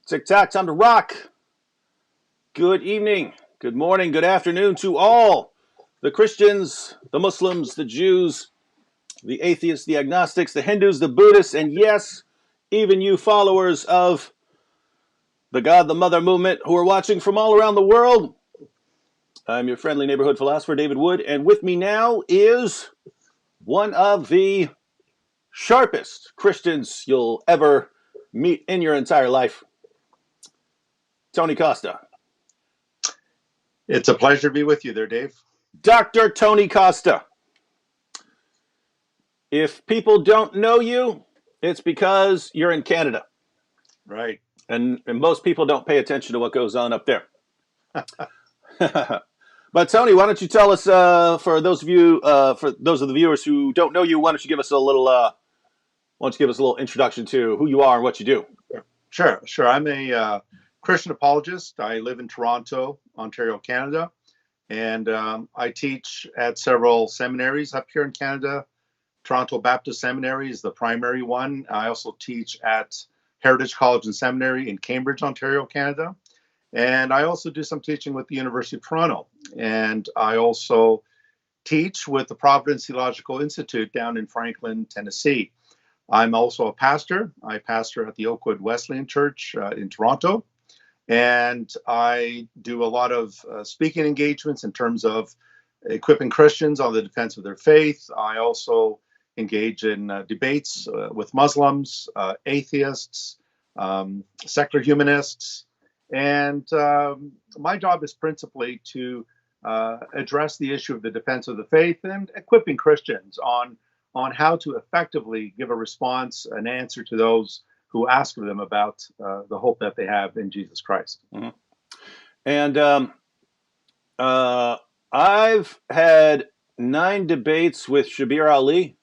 Tic-tac, time to rock. Good evening, good morning, good afternoon to all the Christians, the Muslims, the Jews, the atheists, the agnostics, the Hindus, the Buddhists, and yes, even you followers of the God the Mother movement who are watching from all around the world. I'm your friendly neighborhood philosopher, David Wood, and with me now is one of the sharpest Christians you'll ever meet in your entire life, Tony Costa. It's a pleasure to be with you there, Dave. Dr. Tony Costa. If people don't know you, it's because you're in Canada. Right. And most people don't pay attention to what goes on up there. But Tony, why don't you tell us, for those of the viewers who don't know you, why don't you give us a little introduction to who you are and what you do? Sure. I'm a Christian apologist. I live in Toronto, Ontario, Canada, and I teach at several seminaries up here in Canada. Toronto Baptist Seminary is the primary one. I also teach at Heritage College and Seminary in Cambridge, Ontario, Canada. And I also do some teaching with the University of Toronto. And I also teach with the Providence Theological Institute down in Franklin, Tennessee. I'm also a pastor. I pastor at the Oakwood Wesleyan Church in Toronto. And I do a lot of speaking engagements in terms of equipping Christians on the defense of their faith. I also engage in debates with Muslims, atheists, secular humanists. And my job is principally to address the issue of the defense of the faith and equipping Christians on how to effectively give a response, an answer to those who ask of them about the hope that they have in Jesus Christ. Mm-hmm. And I've had 9 debates with Shabir Ali.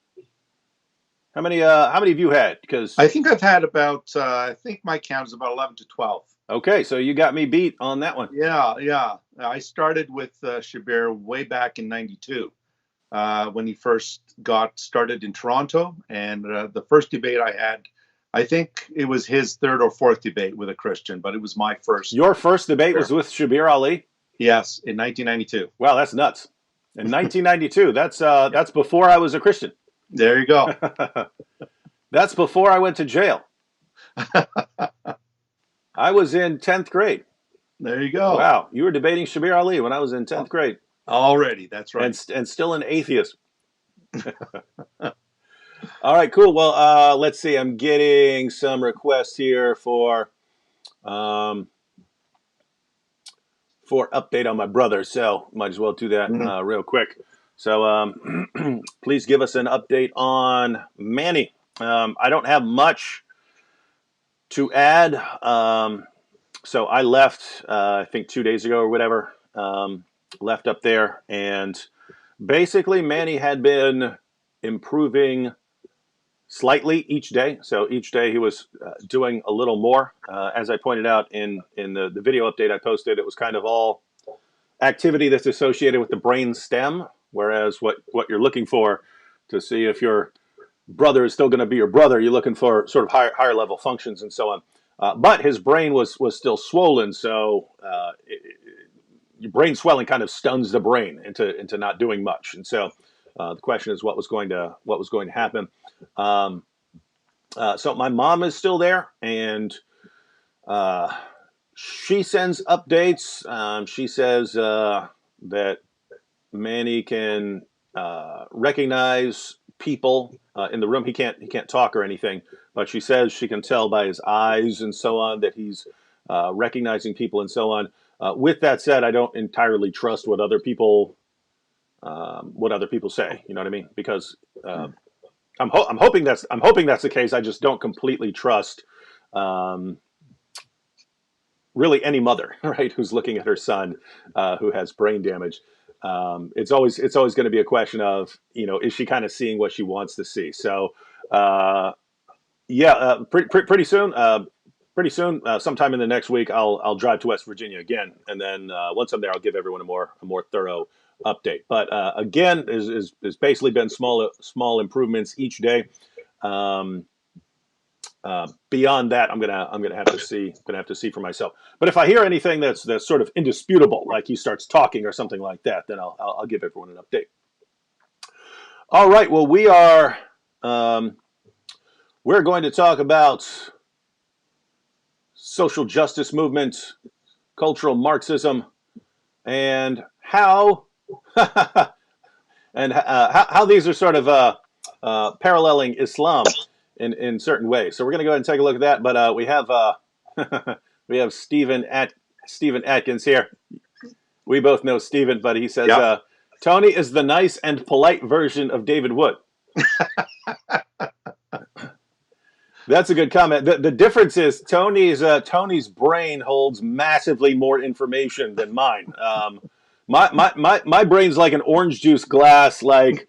How many have you had? Because I think I've had about, I think my count is about 11 to 12. Okay, so you got me beat on that one. Yeah. I started with Shabir way back in '92 when he first got started in Toronto. And the first debate I had, I think it was his third or fourth debate with a Christian, but it was my first. Your first debate was with Shabir Ali? Yes, in 1992. Wow, that's nuts. In 1992, that's before I was a Christian. There you go. That's before I went to jail. I was in 10th grade. There you go. Wow, you were debating Shabir Ali when I was in 10th grade. Already, that's right. And still an atheist. All right, cool. Well, let's see. I'm getting some requests here for update on my brother, so might as well do that real quick. So please give us an update on Manny. I don't have much to add. So I left, I think 2 days ago or whatever, left up there. And basically Manny had been improving slightly each day. So each day he was doing a little more. As I pointed out in the video update I posted, it was kind of all activity that's associated with the brain stem. Whereas what you're looking for to see if your brother is still going to be your brother, you're looking for sort of higher level functions and so on. But his brain was still swollen, so your brain swelling kind of stuns the brain into not doing much. And so the question is, what was going to happen? So my mom is still there, and she sends updates. She says that Manny can recognize people in the room. He can't talk or anything, but she says she can tell by his eyes and so on that he's recognizing people and so on. With that said, I don't entirely trust what other people say. You know what I mean? Because I'm hoping that's the case. I just don't completely trust really any mother, right, who's looking at her son who has brain damage. It's always going to be a question of, is she kind of seeing what she wants to see? So, pretty soon, sometime in the next week, I'll drive to West Virginia again, and then once I'm there, I'll give everyone a more thorough update. But again, is basically been small improvements each day. Beyond that, I'm gonna have to see for myself. But if I hear anything that's sort of indisputable, like he starts talking or something like that, then I'll give everyone an update. All right. Well, we're going to talk about social justice movement, cultural Marxism, and how how these are sort of paralleling Islam in certain ways. So we're going to go ahead and take a look at that. But we have we have Stephen Atkins here. We both know Stephen, but he says Tony is the nice and polite version of David Wood. That's a good comment. The difference is Tony's brain holds massively more information than mine. My brain's like an orange juice glass. Like,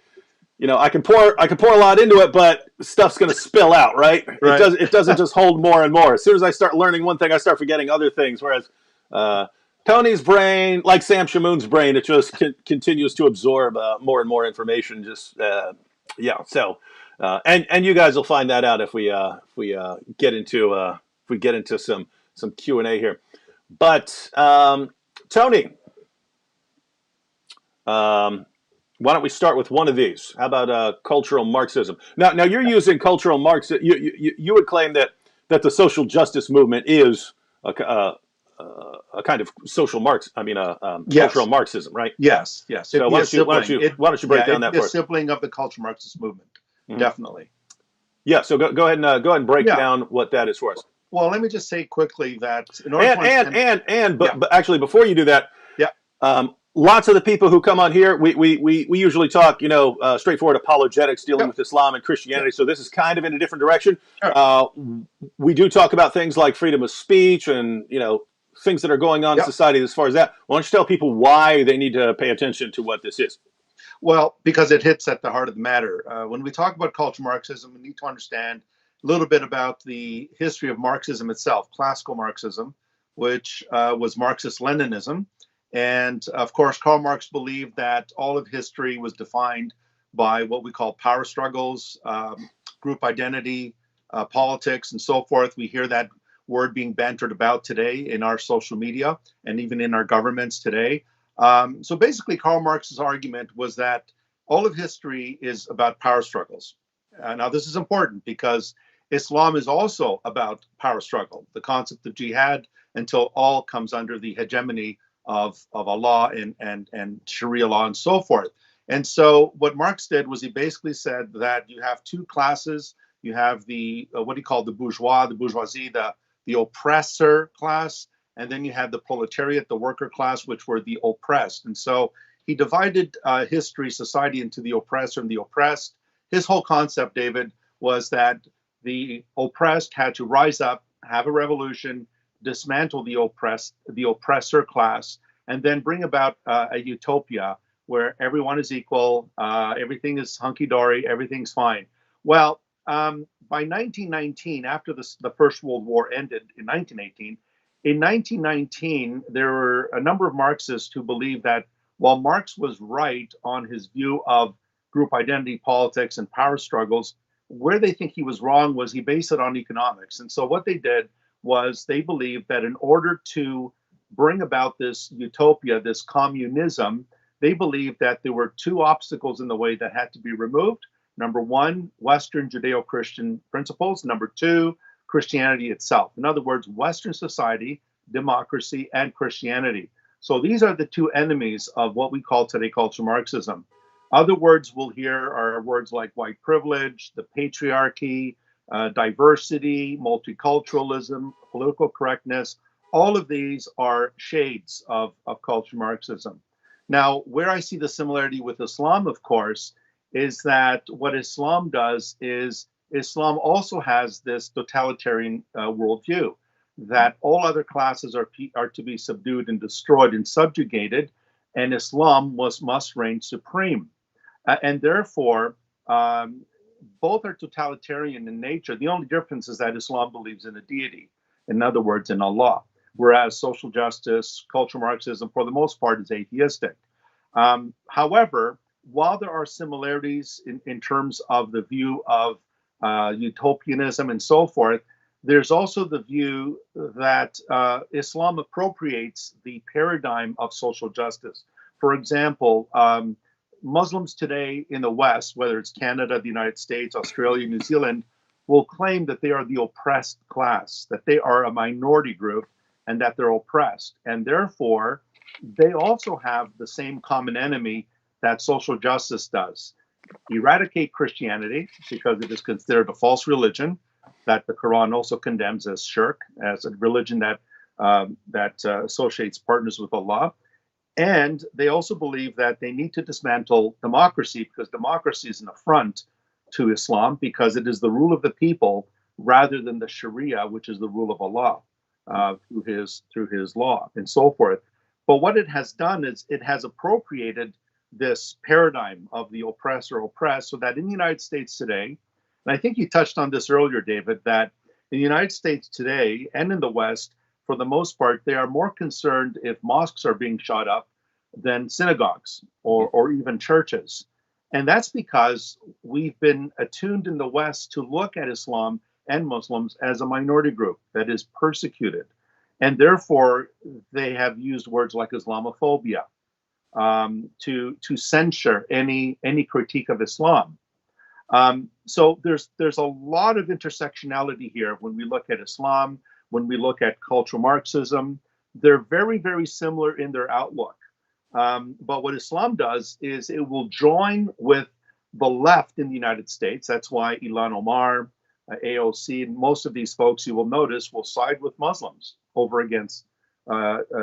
you know, I can pour a lot into it, but stuff's gonna spill out, right? It doesn't just hold more and more. As soon as I start learning one thing, I start forgetting other things. Whereas Tony's brain, like Sam Shamoon's brain, it just continues to absorb more and more information. So. And you guys will find that out if we get into some Q&A here. But Tony, why don't we start with one of these? How about cultural Marxism? Now you're using cultural Marxism. You would claim that the social justice movement is a kind of social cultural Marxism, right? Yes. So why don't you break down that for us? It's a sibling of the cultural Marxist movement. Mm-hmm. Definitely. Yeah. So go ahead and break down what that is for us. Well, let me just say quickly that in order but actually before you do that, lots of the people who come on here, we usually talk, straightforward apologetics dealing with Islam and Christianity. So this is kind of in a different direction. Sure. We do talk about things like freedom of speech and things that are going on in society as far as that. Why don't you tell people why they need to pay attention to what this is? Well, because it hits at the heart of the matter. When we talk about cultural Marxism, we need to understand a little bit about the history of Marxism itself, classical Marxism, which was Marxist-Leninism. And of course, Karl Marx believed that all of history was defined by what we call power struggles, group identity, politics, and so forth. We hear that word being bantered about today in our social media and even in our governments today. So basically, Karl Marx's argument was that all of history is about power struggles. Now, this is important because Islam is also about power struggle, the concept of jihad until all comes under the hegemony of Allah and Sharia law and so forth. And so what Marx did was he basically said that you have two classes. You have the what he called the bourgeoisie, the oppressor class. And then you had the proletariat, the worker class, which were the oppressed. And so he divided history, society into the oppressor and the oppressed. His whole concept, David, was that the oppressed had to rise up, have a revolution, dismantle the oppressor class, and then bring about a utopia where everyone is equal, everything is hunky-dory, everything's fine. Well, by 1919, after the First World War ended in 1918, in 1919, there were a number of Marxists who believed that while Marx was right on his view of group identity politics and power struggles, where they think he was wrong was he based it on economics. And so what they did was they believed that in order to bring about this utopia, this communism, they believed that there were two obstacles in the way that had to be removed. Number one, Western Judeo-Christian principles. Number two, Christianity itself. In other words, Western society, democracy, and Christianity. So these are the two enemies of what we call today cultural Marxism. Other words we'll hear are words like white privilege, the patriarchy, diversity, multiculturalism, political correctness. All of these are shades of cultural Marxism. Now, where I see the similarity with Islam, of course, is that what Islam does is Islam also has this totalitarian worldview that all other classes are to be subdued and destroyed and subjugated, and Islam must reign supreme. And therefore, both are totalitarian in nature. The only difference is that Islam believes in a deity, in other words, in Allah, whereas social justice, cultural Marxism, for the most part, is atheistic. However, while there are similarities in terms of the view of utopianism, and so forth. There's also the view that Islam appropriates the paradigm of social justice. For example, Muslims today in the West, whether it's Canada, the United States, Australia, New Zealand, will claim that they are the oppressed class, that they are a minority group, and that they're oppressed. And therefore, they also have the same common enemy that social justice does. Eradicate Christianity because it is considered a false religion that the Quran also condemns as shirk, as a religion that associates partners with Allah. And they also believe that they need to dismantle democracy because democracy is an affront to Islam because it is the rule of the people rather than the Sharia, which is the rule of Allah through his law and so forth. But what it has done is it has appropriated this paradigm of the oppressor oppressed, so that in the United States today, and I think you touched on this earlier, David, that in the United States today and in the West, for the most part, they are more concerned if mosques are being shot up than synagogues or even churches. And that's because we've been attuned in the West to look at Islam and Muslims as a minority group that is persecuted. And therefore, they have used words like Islamophobia to censure any critique of Islam. So there's a lot of intersectionality here when we look at Islam, when we look at cultural Marxism. They're very, very similar in their outlook. But what Islam does is it will join with the left in the United States. That's why Ilhan Omar, AOC, and most of these folks, you will notice, will side with Muslims over against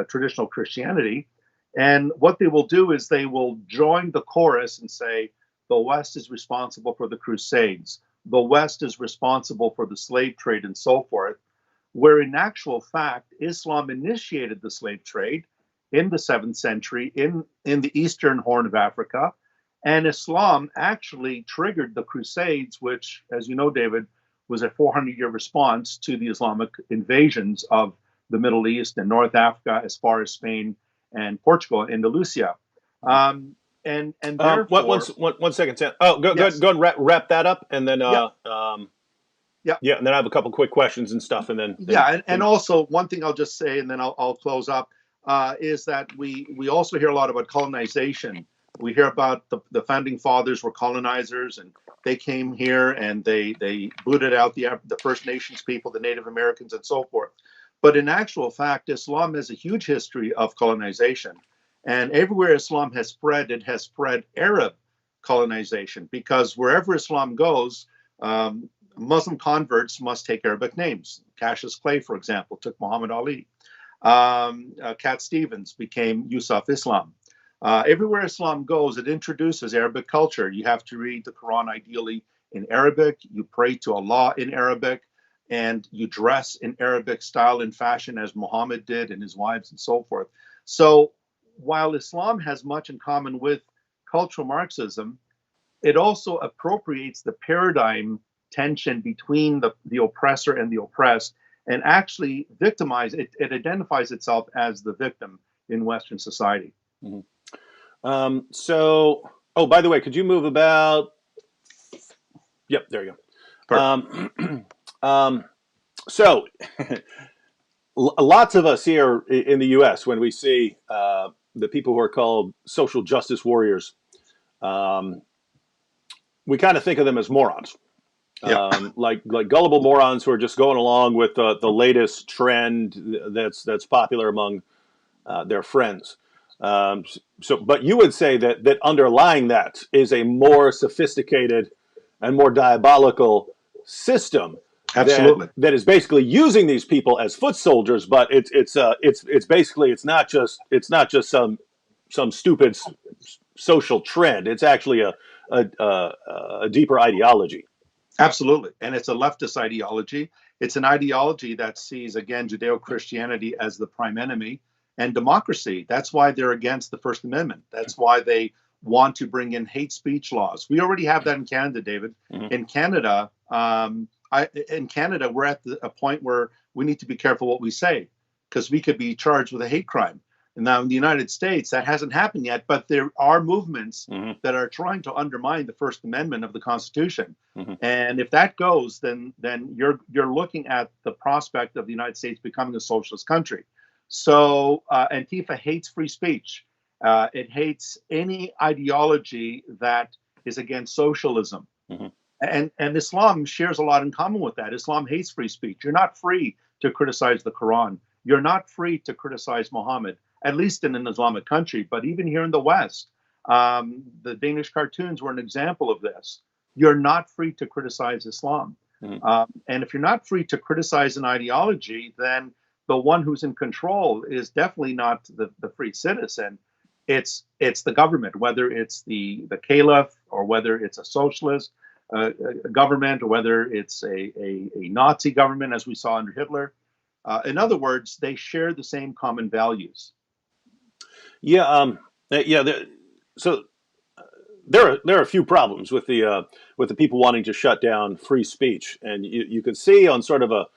traditional Christianity. And what they will do is they will join the chorus and say, the West is responsible for the Crusades. The West is responsible for the slave trade and so forth, where in actual fact, Islam initiated the slave trade in the 7th century in the Eastern Horn of Africa. And Islam actually triggered the Crusades, which, as you know, David, was a 400-year response to the Islamic invasions of the Middle East and North Africa as far as Spain and Portugal, Andalusia. And therefore, one second, Sam. Oh, go ahead and wrap that up, and then and then I have a couple quick questions and stuff, and then and also one thing I'll just say, and then I'll close up, is that we also hear a lot about colonization. We hear about the founding fathers were colonizers, and they came here and they booted out the First Nations people, the Native Americans, and so forth. But in actual fact, Islam has a huge history of colonization. And everywhere Islam has spread, it has spread Arab colonization, because wherever Islam goes, Muslim converts must take Arabic names. Cassius Clay, for example, took Muhammad Ali. Cat Stevens became Yusuf Islam. Everywhere Islam goes, it introduces Arabic culture. You have to read the Quran ideally in Arabic. You pray to Allah in Arabic, and you dress in Arabic style and fashion as Muhammad did and his wives and so forth. So while Islam has much in common with cultural Marxism, it also appropriates the paradigm tension between the oppressor and the oppressed, and actually it identifies itself as the victim in Western society. Mm-hmm. Oh, by the way, could you move about? Yep, there you go. So, lots of us here in the U.S., when we see the people who are called social justice warriors, we kind of think of them as morons, like gullible morons who are just going along with the latest trend that's popular among their friends. But you would say that underlying that is a more sophisticated and more diabolical system. Absolutely. That is basically using these people as foot soldiers, but it's basically it's not just some stupid social trend. It's actually a deeper ideology. Absolutely, and it's a leftist ideology. It's an ideology that sees, again, Judeo-Christianity as the prime enemy, and democracy. That's why they're against the First Amendment. That's why they want to bring in hate speech laws. We already have that in Canada, David. Mm-hmm. In Canada. In Canada, we're at a point where we need to be careful what we say, because we could be charged with a hate crime. And now in the United States, that hasn't happened yet, but there are movements Mm-hmm. that are trying to undermine the First Amendment of the Constitution. Mm-hmm. And if that goes, then you're looking at the prospect of the United States becoming a socialist country. So Antifa hates free speech. It hates any ideology that is against socialism. Mm-hmm. And Islam shares a lot in common with that. Islam hates free speech. You're not free to criticize the Quran. You're not free to criticize Muhammad, at least in an Islamic country. But even here in the West, the Danish cartoons were an example of this. You're not free to criticize Islam. Mm-hmm. And if you're not free to criticize an ideology, then the one who's in control is definitely not the free citizen. It's the government, whether it's the caliph or whether it's a socialist government or whether it's a Nazi government, as we saw under Hitler. In other words, they share the same common values. Yeah. So there are a few problems with the people wanting to shut down free speech, and you can see on sort of a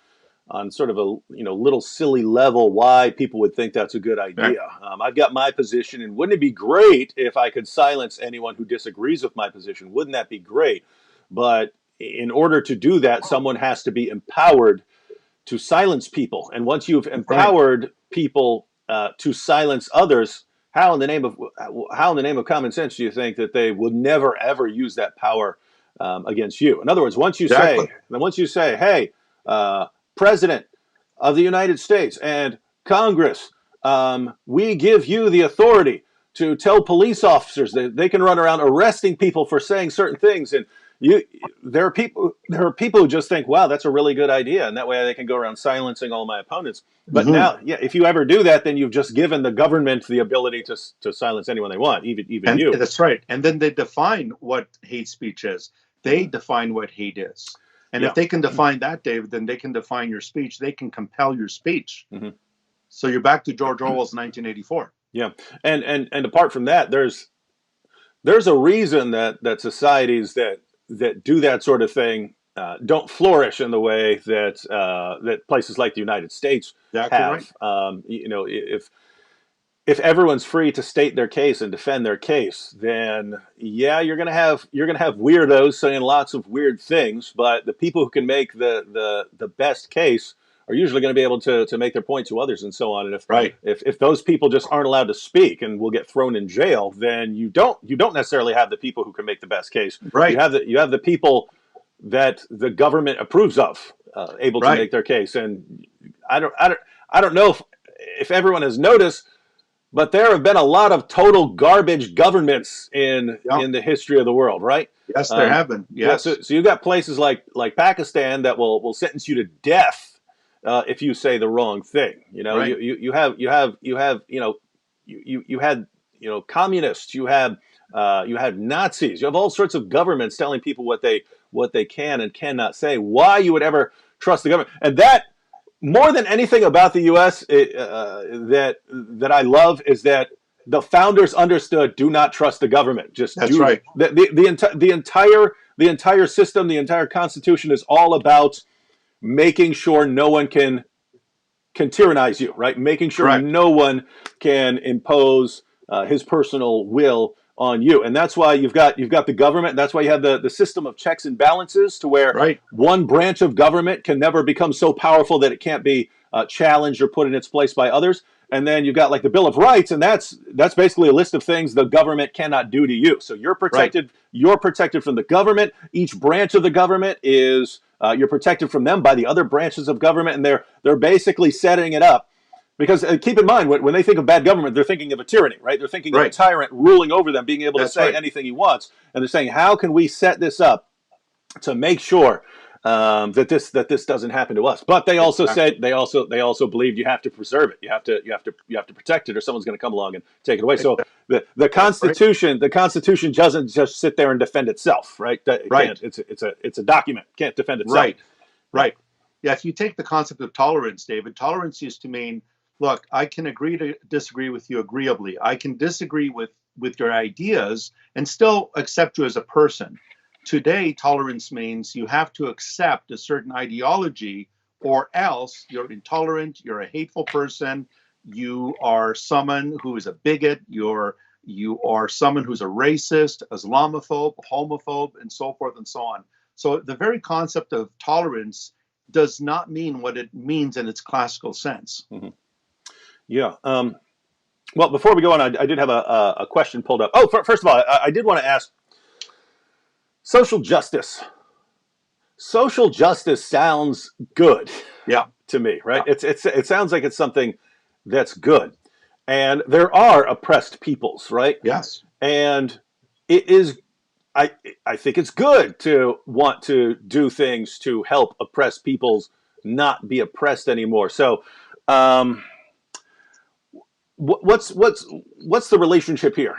little silly level why people would think that's a good idea. I've got my position, and wouldn't it be great if I could silence anyone who disagrees with my position? Wouldn't that be great? But in order to do that, someone has to be empowered to silence people. And once you've empowered people to silence others, how in the name of common sense do you think that they would never ever use that power against you? In other words, once you say, hey, President of the United States and Congress, we give you the authority to tell police officers that they can run around arresting people for saying certain things, and there are people who just think, wow, that's a really good idea, and that way they can go around silencing all my opponents. But now, if you ever do that, then you've just given the government the ability to silence anyone they want, even you. That's right. And then they define what hate speech is. They define what hate is. And if they can define that, David, then they can define your speech. They can compel your speech. Mm-hmm. So you're back to George Orwell's 1984. Yeah, and apart from that, there's a reason that societies that do that sort of thing don't flourish in the way that places like the United States have. Right. If everyone's free to state their case and defend their case, then you're gonna have weirdos saying lots of weird things. But the people who can make the best case are usually going to be able to make their point to others and so on. And if those people just aren't allowed to speak and will get thrown in jail, then you don't necessarily have the people who can make the best case. Right. You have the people that the government approves of able to make their case. And I don't know if everyone has noticed, but there have been a lot of total garbage governments in the history of the world, right? Yes, there have been. Yes. Yeah, so you've got places like Pakistan that will sentence you to death if you say the wrong thing. You had communists, you had Nazis, you have all sorts of governments telling people what they can and cannot say. Why you would ever trust the government? And that, more than anything about the U.S. That I love, is that the founders understood: do not trust the government. The entire system, the entire Constitution is all about making sure no one can tyrannize you, right? Making sure no one can impose his personal will on you. And that's why you've got the government. That's why you have the system of checks and balances, to where one branch of government can never become so powerful that it can't be challenged or put in its place by others. And then you've got like the Bill of Rights, and that's basically a list of things the government cannot do to you. So you're protected. You're protected from the government. Each branch of the government is you're protected from them by the other branches of government, and they're basically setting it up. Because keep in mind, when they think of bad government, they're thinking of a tyranny, right? They're thinking of a tyrant ruling over them, being able to say anything he wants. And they're saying, how can we set this up to make sure that this doesn't happen to us? But they also said they also believed you have to preserve it. You have to protect it, or someone's going to come along and take it away. So the Constitution doesn't just sit there and defend itself, right? It's a document. It can't defend itself. Right. Yeah. If you take the concept of tolerance, David, tolerance used to mean, look, I can agree to disagree with you agreeably. I can disagree with your ideas and still accept you as a person. Today, tolerance means you have to accept a certain ideology, or else you're intolerant, you're a hateful person, you are someone who is a bigot, you are someone who's a racist, Islamophobe, homophobe, and so forth and so on. So the very concept of tolerance does not mean what it means in its classical sense. Mm-hmm. Yeah. Well, before we go on, I did have a question pulled up. Oh, first of all, I did want to ask, social justice. Social justice sounds good, Yeah, to me, right? Yeah. It sounds like it's something that's good, and there are oppressed peoples, right? yes, and it is. I think it's good to want to do things to help oppressed peoples not be oppressed anymore. So, what's the relationship here?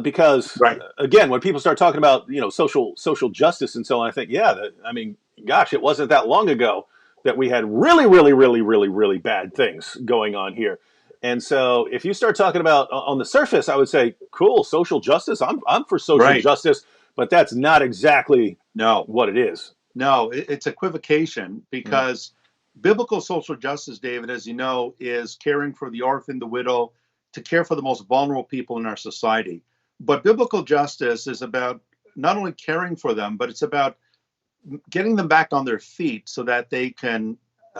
Because right. again, when people start talking about social justice and so on, I think I mean, gosh, it wasn't that long ago that we had really bad things going on here. And so if you start talking about on the surface, I would say, cool, social justice. I'm for social Right. justice, but that's not exactly No, what it is. no, it's equivocation, because biblical social justice, David, as you know, is caring for the orphan, the widow, to care for the most vulnerable people in our society. But biblical justice is about not only caring for them, but it's about getting them back on their feet so that they can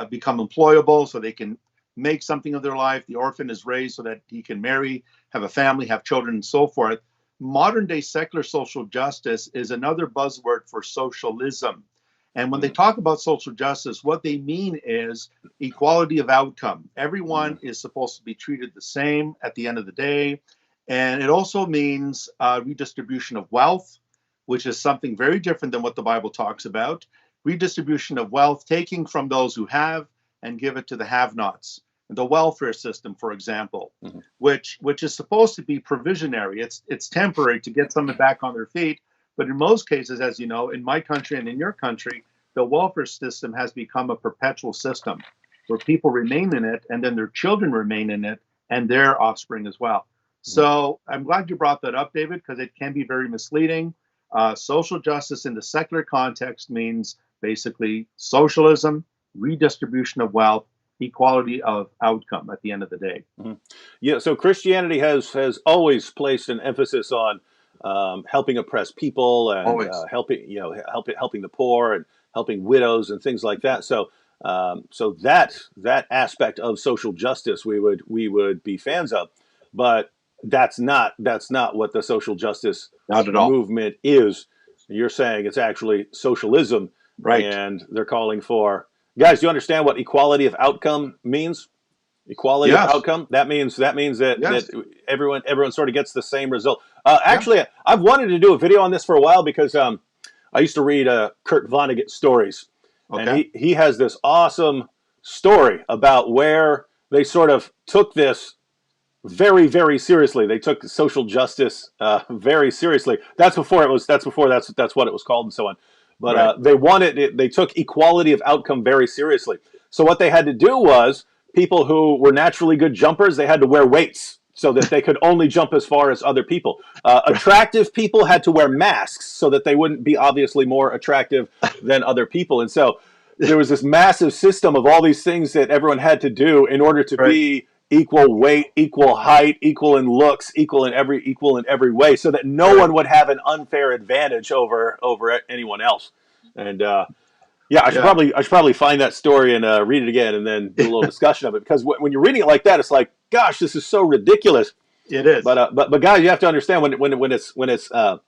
become employable, so they can make something of their life. The orphan is raised so that he can marry, have a family, have children, and so forth. Modern day secular social justice is another buzzword for socialism. And when they talk about social justice, what they mean is equality of outcome. Everyone is supposed to be treated the same at the end of the day. And it also means redistribution of wealth, which is something very different than what the Bible talks about. Redistribution of wealth, taking from those who have and give it to the have-nots. The welfare system, for example, which is supposed to be provisionary. It's temporary to get someone back on their feet. But in most cases, as you know, in my country and in your country, the welfare system has become a perpetual system where people remain in it, and then their children remain in it, and their offspring as well. So I'm glad you brought that up, David, because it can be very misleading. Social justice in the secular context means basically socialism, redistribution of wealth, equality of outcome at the end of the day. Yeah, so Christianity has always placed an emphasis on helping oppressed people and helping the poor and helping widows and things like that. So so that aspect of social justice we would be fans of, but that's not what the social justice Not at all. movement is. You're saying it's actually socialism, Right. and they're calling for, guys, do you understand what equality of outcome means? Equality Yes. of outcome. That means that Yes. everyone sort of gets the same result. Actually, I've wanted to do a video on this for a while because I used to read Kurt Vonnegut stories, and he has this awesome story about where they sort of took this very seriously. They took social justice very seriously. That's what it was called and so on. But they took equality of outcome very seriously. So what they had to do was, people who were naturally good jumpers, they had to wear weights so that they could only jump as far as other people. Attractive people had to wear masks so that they wouldn't be obviously more attractive than other people. And so there was this massive system of all these things that everyone had to do in order to be equal weight, equal height, equal in looks, equal in every way, so that no one would have an unfair advantage over anyone else. And I should probably find that story and read it again, and then do a little discussion of it. Because when you're reading it like that, it's like, gosh, this is so ridiculous. It is. But guys, you have to understand when it's the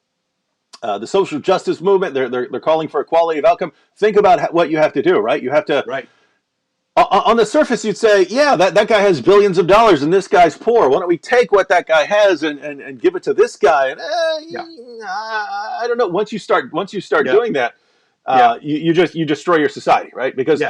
social justice movement, they're calling for equality of outcome. Think about what you have to do, right? You have to. On the surface, you'd say, yeah, that guy has billions of dollars and this guy's poor. Why don't we take what that guy has and give it to this guy? And I don't know. Once you start doing that, you destroy your society, right? Because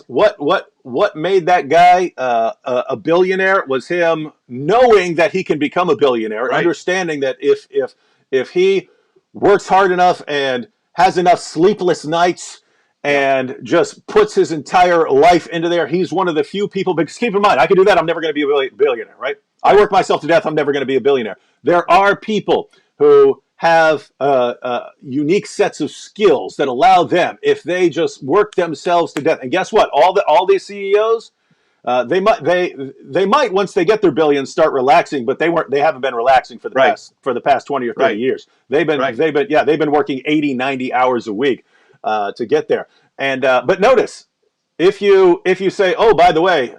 what made that guy a billionaire was him knowing that he can become a billionaire, understanding that if he works hard enough and has enough sleepless nights and just puts his entire life into there, he's one of the few people. Because keep in mind, I could do that, I'm never going to be a billionaire, right? I work myself to death, I'm never going to be a billionaire. There are people who have unique sets of skills that allow them, if they just work themselves to death. And guess what? All these CEOs, They might once they get their billions start relaxing, but they haven't been relaxing for Right. the past 20 or 30 Right. years. Right. They've been working 80, 90 hours a week to get there. And but notice, if you say, oh, by the way,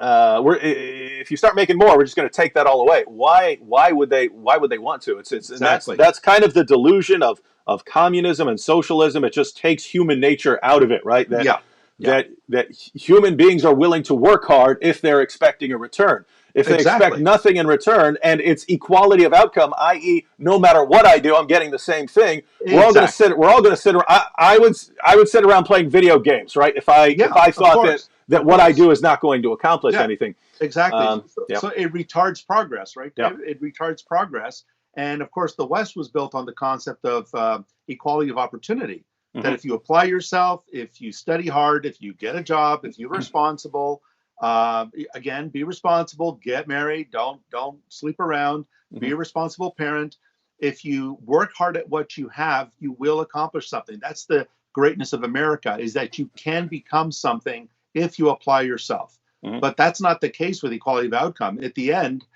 if you start making more, we're just going to take that all away. Why would they want to? And Exactly. that's kind of the delusion of communism and socialism. It just takes human nature out of it, right? Yeah. Yeah. That human beings are willing to work hard if they're expecting a return. If they expect Exactly. nothing in return and it's equality of outcome, i.e., no matter what I do, I'm getting the same thing. We're all going to Exactly. sit. We're all going to sit. I would sit around playing video games, right? If Yeah. I Of thought course. that Of what I course. do is not going to accomplish Yeah. anything. Exactly. Yeah. So it retards progress, right, Yeah. David? It retards progress. And of course, the West was built on the concept of equality of opportunity. That Mm-hmm. if you apply yourself, if you study hard, if you get a job, if you're responsible, again, be responsible, get married, don't sleep around, be Mm-hmm. a responsible parent. If you work hard at what you have, you will accomplish something. That's the greatness of America, is that you can become something if you apply yourself. Mm-hmm. But that's not the case with equality of outcome. At the end,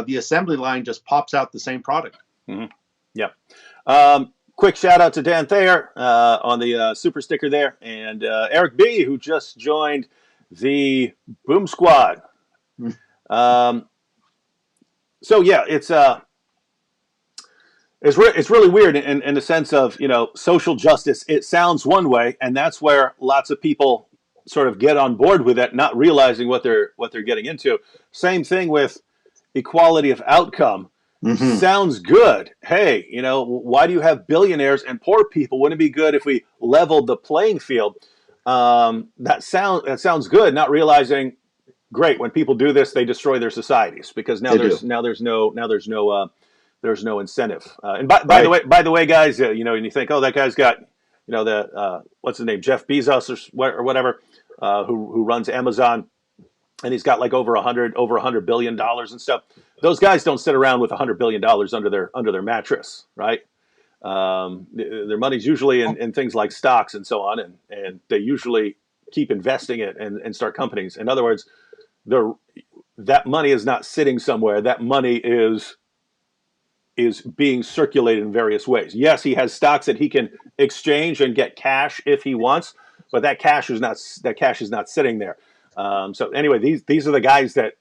the assembly line just pops out the same product. Mm-hmm. Yep. Quick shout out to Dan Thayer on the super sticker there, and Eric B, who just joined the Boom Squad. So yeah, it's really weird in the sense of, social justice. It sounds one way, and that's where lots of people sort of get on board with it, not realizing what they're getting into. Same thing with equality of outcome. Mm-hmm. Sounds good. Hey, why do you have billionaires and poor people? Wouldn't it be good if we leveled the playing field? That sounds good. Not realizing, great, when people do this, they destroy their societies, because there's no incentive. And by Right. the way, guys, and you think, oh, that guy's got, the what's his name, Jeff Bezos or whatever, who runs Amazon, and he's got like over $100 billion and stuff. Those guys don't sit around with $100 billion under their mattress, right? Their money's usually in things like stocks and so on, and they usually keep investing it and start companies. In other words, that money is not sitting somewhere. That money is being circulated in various ways. Yes, he has stocks that he can exchange and get cash if he wants, but that cash is not sitting there. So anyway, these are the guys that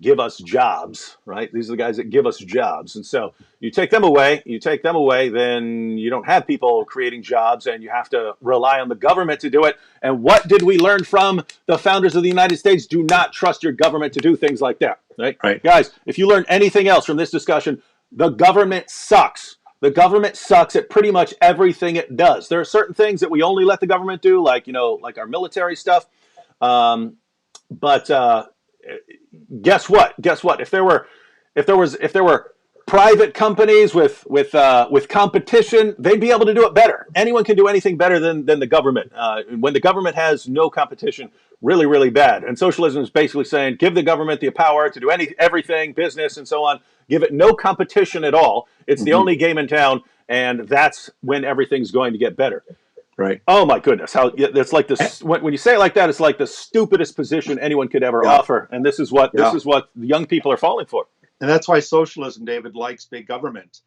give us jobs, right? These are the guys that give us jobs. And so you take them away, then you don't have people creating jobs, and you have to rely on the government to do it. And what did we learn from the founders of the United States? Do not trust your government to do things like that, right? Right. Guys, if you learn anything else from this discussion, the government sucks. The government sucks at pretty much everything it does. There are certain things that we only let the government do, like our military stuff. But guess what? If there were private companies with competition, they'd be able to do it better. Anyone can do anything better than the government. When the government has no competition, really, really bad. And socialism is basically saying, give the government the power to do everything, business and so on. Give it no competition at all. It's the only game in town, and that's when everything's going to get better. Right. Oh my goodness! How it's like this when you say it like that, it's like the stupidest position anyone could ever offer, and this is what the young people are falling for. And that's why socialism, David, likes big government.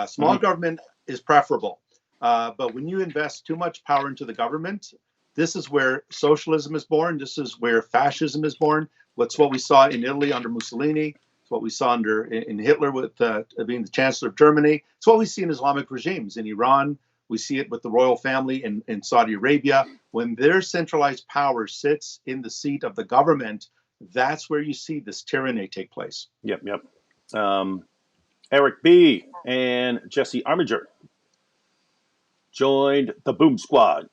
Small government is preferable, but when you invest too much power into the government, this is where socialism is born. This is where fascism is born. What's what we saw in Italy under Mussolini. It's what we saw in Hitler with being the Chancellor of Germany. It's what we see in Islamic regimes in Iran. We see it with the royal family in Saudi Arabia. When their centralized power sits in the seat of the government, that's where you see this tyranny take place. Yep. Eric B. and Jesse Armiger joined the Boom Squad.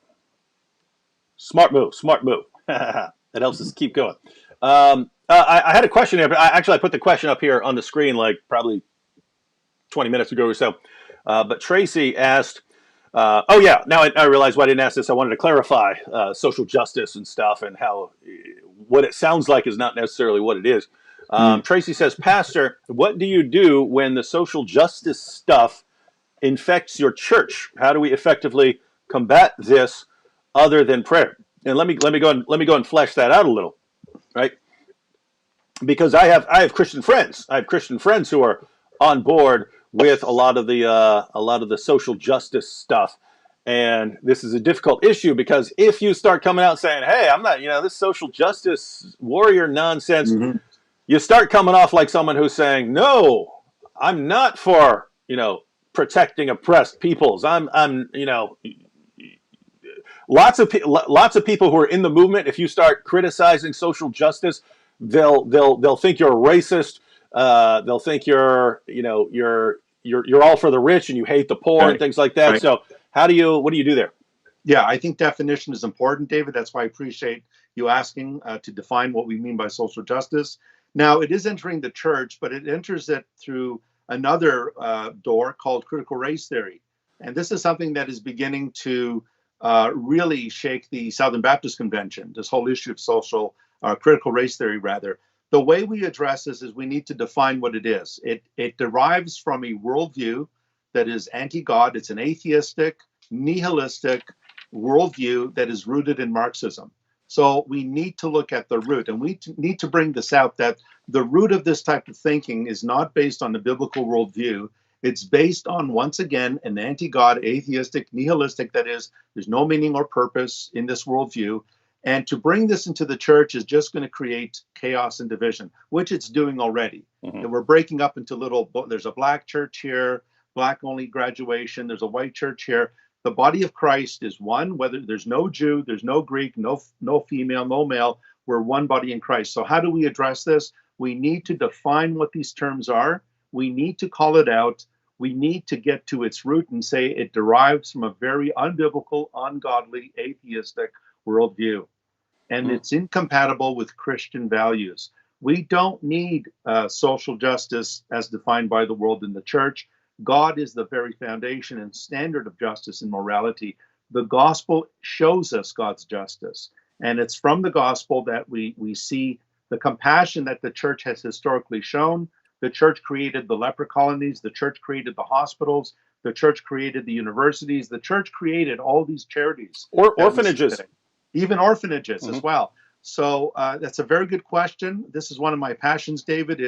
Smart move. That helps us keep going. I had a question here, but I put the question up here on the screen like probably 20 minutes ago or so. But Tracy asked, now I realize why I didn't ask this. I wanted to clarify social justice and stuff, and how what it sounds like is not necessarily what it is. Tracy says, Pastor, what do you do when the social justice stuff infects your church? How do we effectively combat this other than prayer? And let me go and flesh that out a little, right? because I have Christian friends. I have Christian friends who are on board with a lot of the social justice stuff. And this is a difficult issue because if you start coming out saying, "Hey, I'm not, this social justice warrior nonsense," Hmm. you start coming off like someone who's saying, "No, I'm not for, protecting oppressed peoples. I'm, lots of people who are in the movement. If you start criticizing social justice, they'll think you're a racist. They'll think you're all for the rich and you hate the poor and Right. things like that. Right. So what do you do there? Yeah, I think definition is important, David. That's why I appreciate you asking to define what we mean by social justice. Now, it is entering the church, but it enters it through another door called critical race theory. And this is something that is beginning to really shake the Southern Baptist Convention, this whole issue of critical race theory, rather. The way we address this is we need to define what it is. It derives from a worldview that is anti God, it's an atheistic, nihilistic, worldview that is rooted in Marxism. So we need to look at the root, and we need to bring this out that the root of this type of thinking is not based on the biblical worldview. It's based on, once again, an anti God, atheistic, nihilistic, that is, there's no meaning or purpose in this worldview. And to bring this into the church is just going to create chaos and division, which it's doing already. Mm-hmm. And we're breaking up into there's a black church here, black only graduation, there's a white church here. The body of Christ is one, whether there's no Jew, there's no Greek, no female, no male. We're one body in Christ. So how do we address this? We need to define what these terms are. We need to call it out. We need to get to its root and say it derives from a very unbiblical, ungodly, atheistic worldview. And it's incompatible with Christian values. We don't need social justice as defined by the world in the church. God is the very foundation and standard of justice and morality. The gospel shows us God's justice. And it's from the gospel that we see the compassion that the church has historically shown. The church created the leper colonies. The church created the hospitals. The church created the universities. The church created all these charities. Or orphanages. Even orphanages Mm-hmm. as well. So that's a very good question. This is one of my passions, David,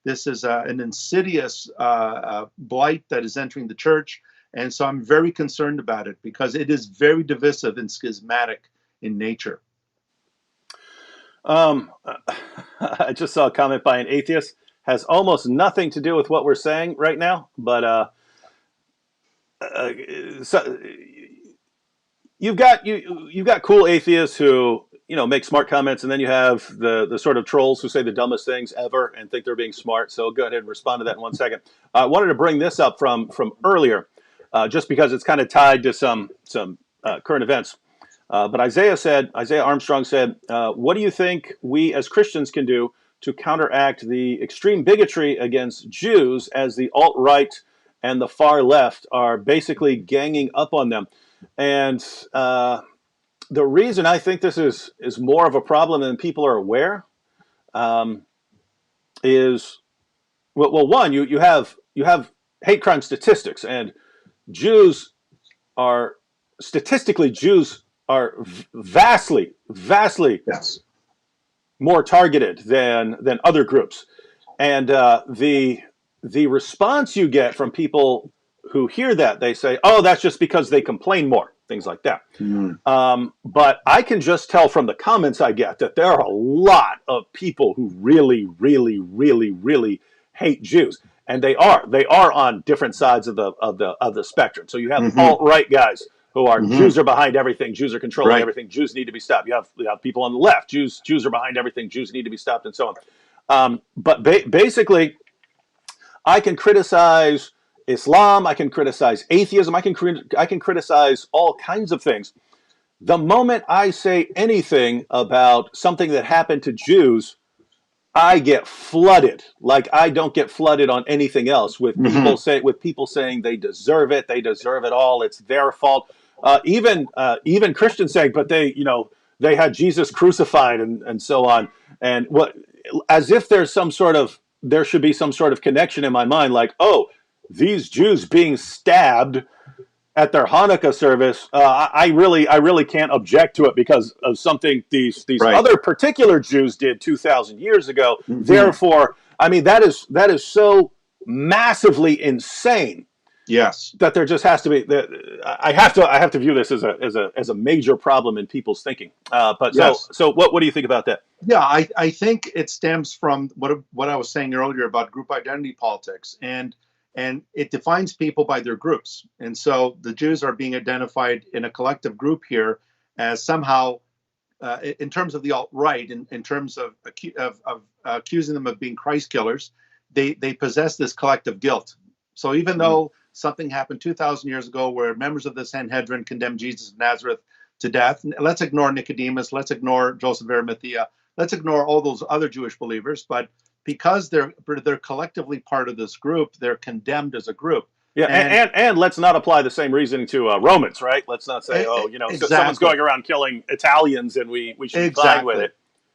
this is an insidious blight that is entering the church. And so I'm very concerned about it because it is very divisive and schismatic in nature. I just saw a comment by an atheist. Has almost nothing to do with what we're saying right now, but so you've got cool atheists who make smart comments, and then you have the sort of trolls who say the dumbest things ever and think they're being smart. So go ahead and respond to that in 1 second. I wanted to bring this up from earlier, just because it's kind of tied to some current events. But Isaiah Armstrong said, "What do you think we as Christians can do to counteract the extreme bigotry against Jews as the alt-right and the far left are basically ganging up on them?" And the reason I think this is more of a problem than people are aware is, one, you have hate crime statistics, and Jews are vastly Yes. more targeted than other groups, and the response you get from people who hear that, they say, "Oh, that's just because they complain more," things like that. But I can just tell from the comments I get that there are a lot of people who really, really, really, really hate Jews, and they are on different sides of the spectrum. So you have alt-right guys who are Jews are behind everything, Jews are controlling everything, Jews need to be stopped. You have people on the left, Jews are behind everything, Jews need to be stopped, and so on. But basically, I can criticize Islam, I can criticize atheism, I can criticize all kinds of things. The moment I say anything about something that happened to Jews, I get flooded. Like I don't get flooded on anything else with people saying they deserve it all, it's their fault. Even Christians saying, but they had Jesus crucified and so on, and as if there should be some sort of connection in my mind, like, oh, these Jews being stabbed at their Hanukkah service, I really can't object to it because of something these Right. other particular Jews did 2,000 years ago. Hmm. Therefore, I mean that is so massively insane Yes. that there just has to be that I have to view this as a major problem in people's thinking. But so Yes. so what do you think about that? Yeah, I think it stems from what I was saying earlier about group identity politics, and it defines people by their groups. And so the Jews are being identified in a collective group here as somehow, in terms of the alt-right, in terms of, accusing them of being Christ killers, they possess this collective guilt. So even Mm-hmm. though something happened 2,000 years ago where members of the Sanhedrin condemned Jesus of Nazareth to death, let's ignore Nicodemus, let's ignore Joseph of Arimathea, let's ignore all those other Jewish believers, but because they're collectively part of this group, they're condemned as a group. Yeah, And and let's not apply the same reasoning to Romans, right? Let's not say, oh, so someone's exactly, going around killing Italians, and we should be fine with exactly,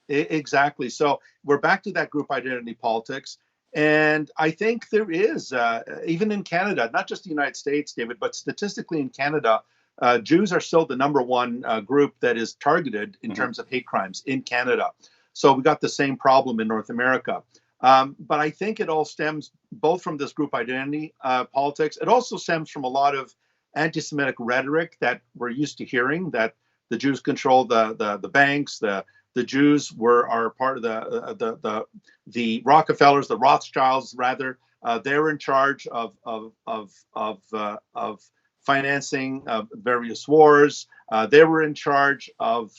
it. exactly. So we're back to that group identity politics, and I think there is, even in Canada, not just the United States, David, but statistically in Canada, Jews are still the number one group that is targeted in Mm-hmm. terms of hate crimes in Canada. So we got the same problem in North America. But I think it all stems both from this group identity politics. It also stems from a lot of anti-Semitic rhetoric that we're used to hearing, that the Jews control the banks, the Jews are part of the Rockefellers, the Rothschilds rather. They were in charge of financing various wars. They were in charge of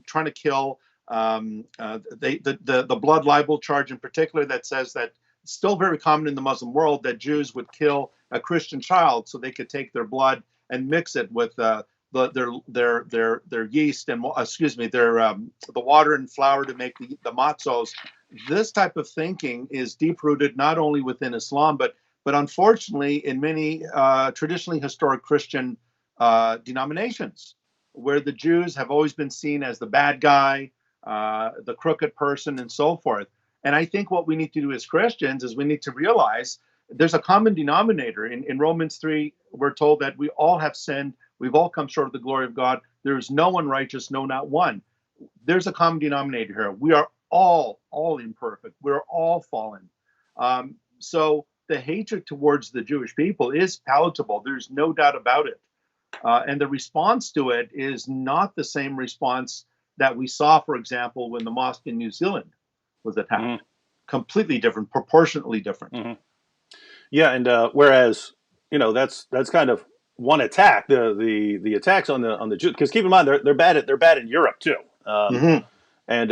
trying to kill the blood libel charge in particular, that says that it's still very common in the Muslim world that Jews would kill a Christian child so they could take their blood and mix it with their yeast and the water and flour to make the matzos. This type of thinking is deep rooted not only within Islam, but unfortunately in many traditionally historic Christian denominations, where the Jews have always been seen as the bad guy, the crooked person, and so forth. And I think what we need to do as Christians is we need to realize there's a common denominator. In Romans 3, we're told that we all have sinned. We've all come short of the glory of God. There is no one righteous, no, not one. There's a common denominator here. We are all imperfect. We're all fallen. So the hatred towards the Jewish people is palatable. There's no doubt about it. And the response to it is not the same response that we saw, for example, when the mosque in New Zealand was attacked. Mm-hmm. Completely different, proportionately different. Mm-hmm. Yeah, and whereas that's kind of one attack, the attacks on the Jews, because keep in mind they're bad in Europe too, Mm-hmm. and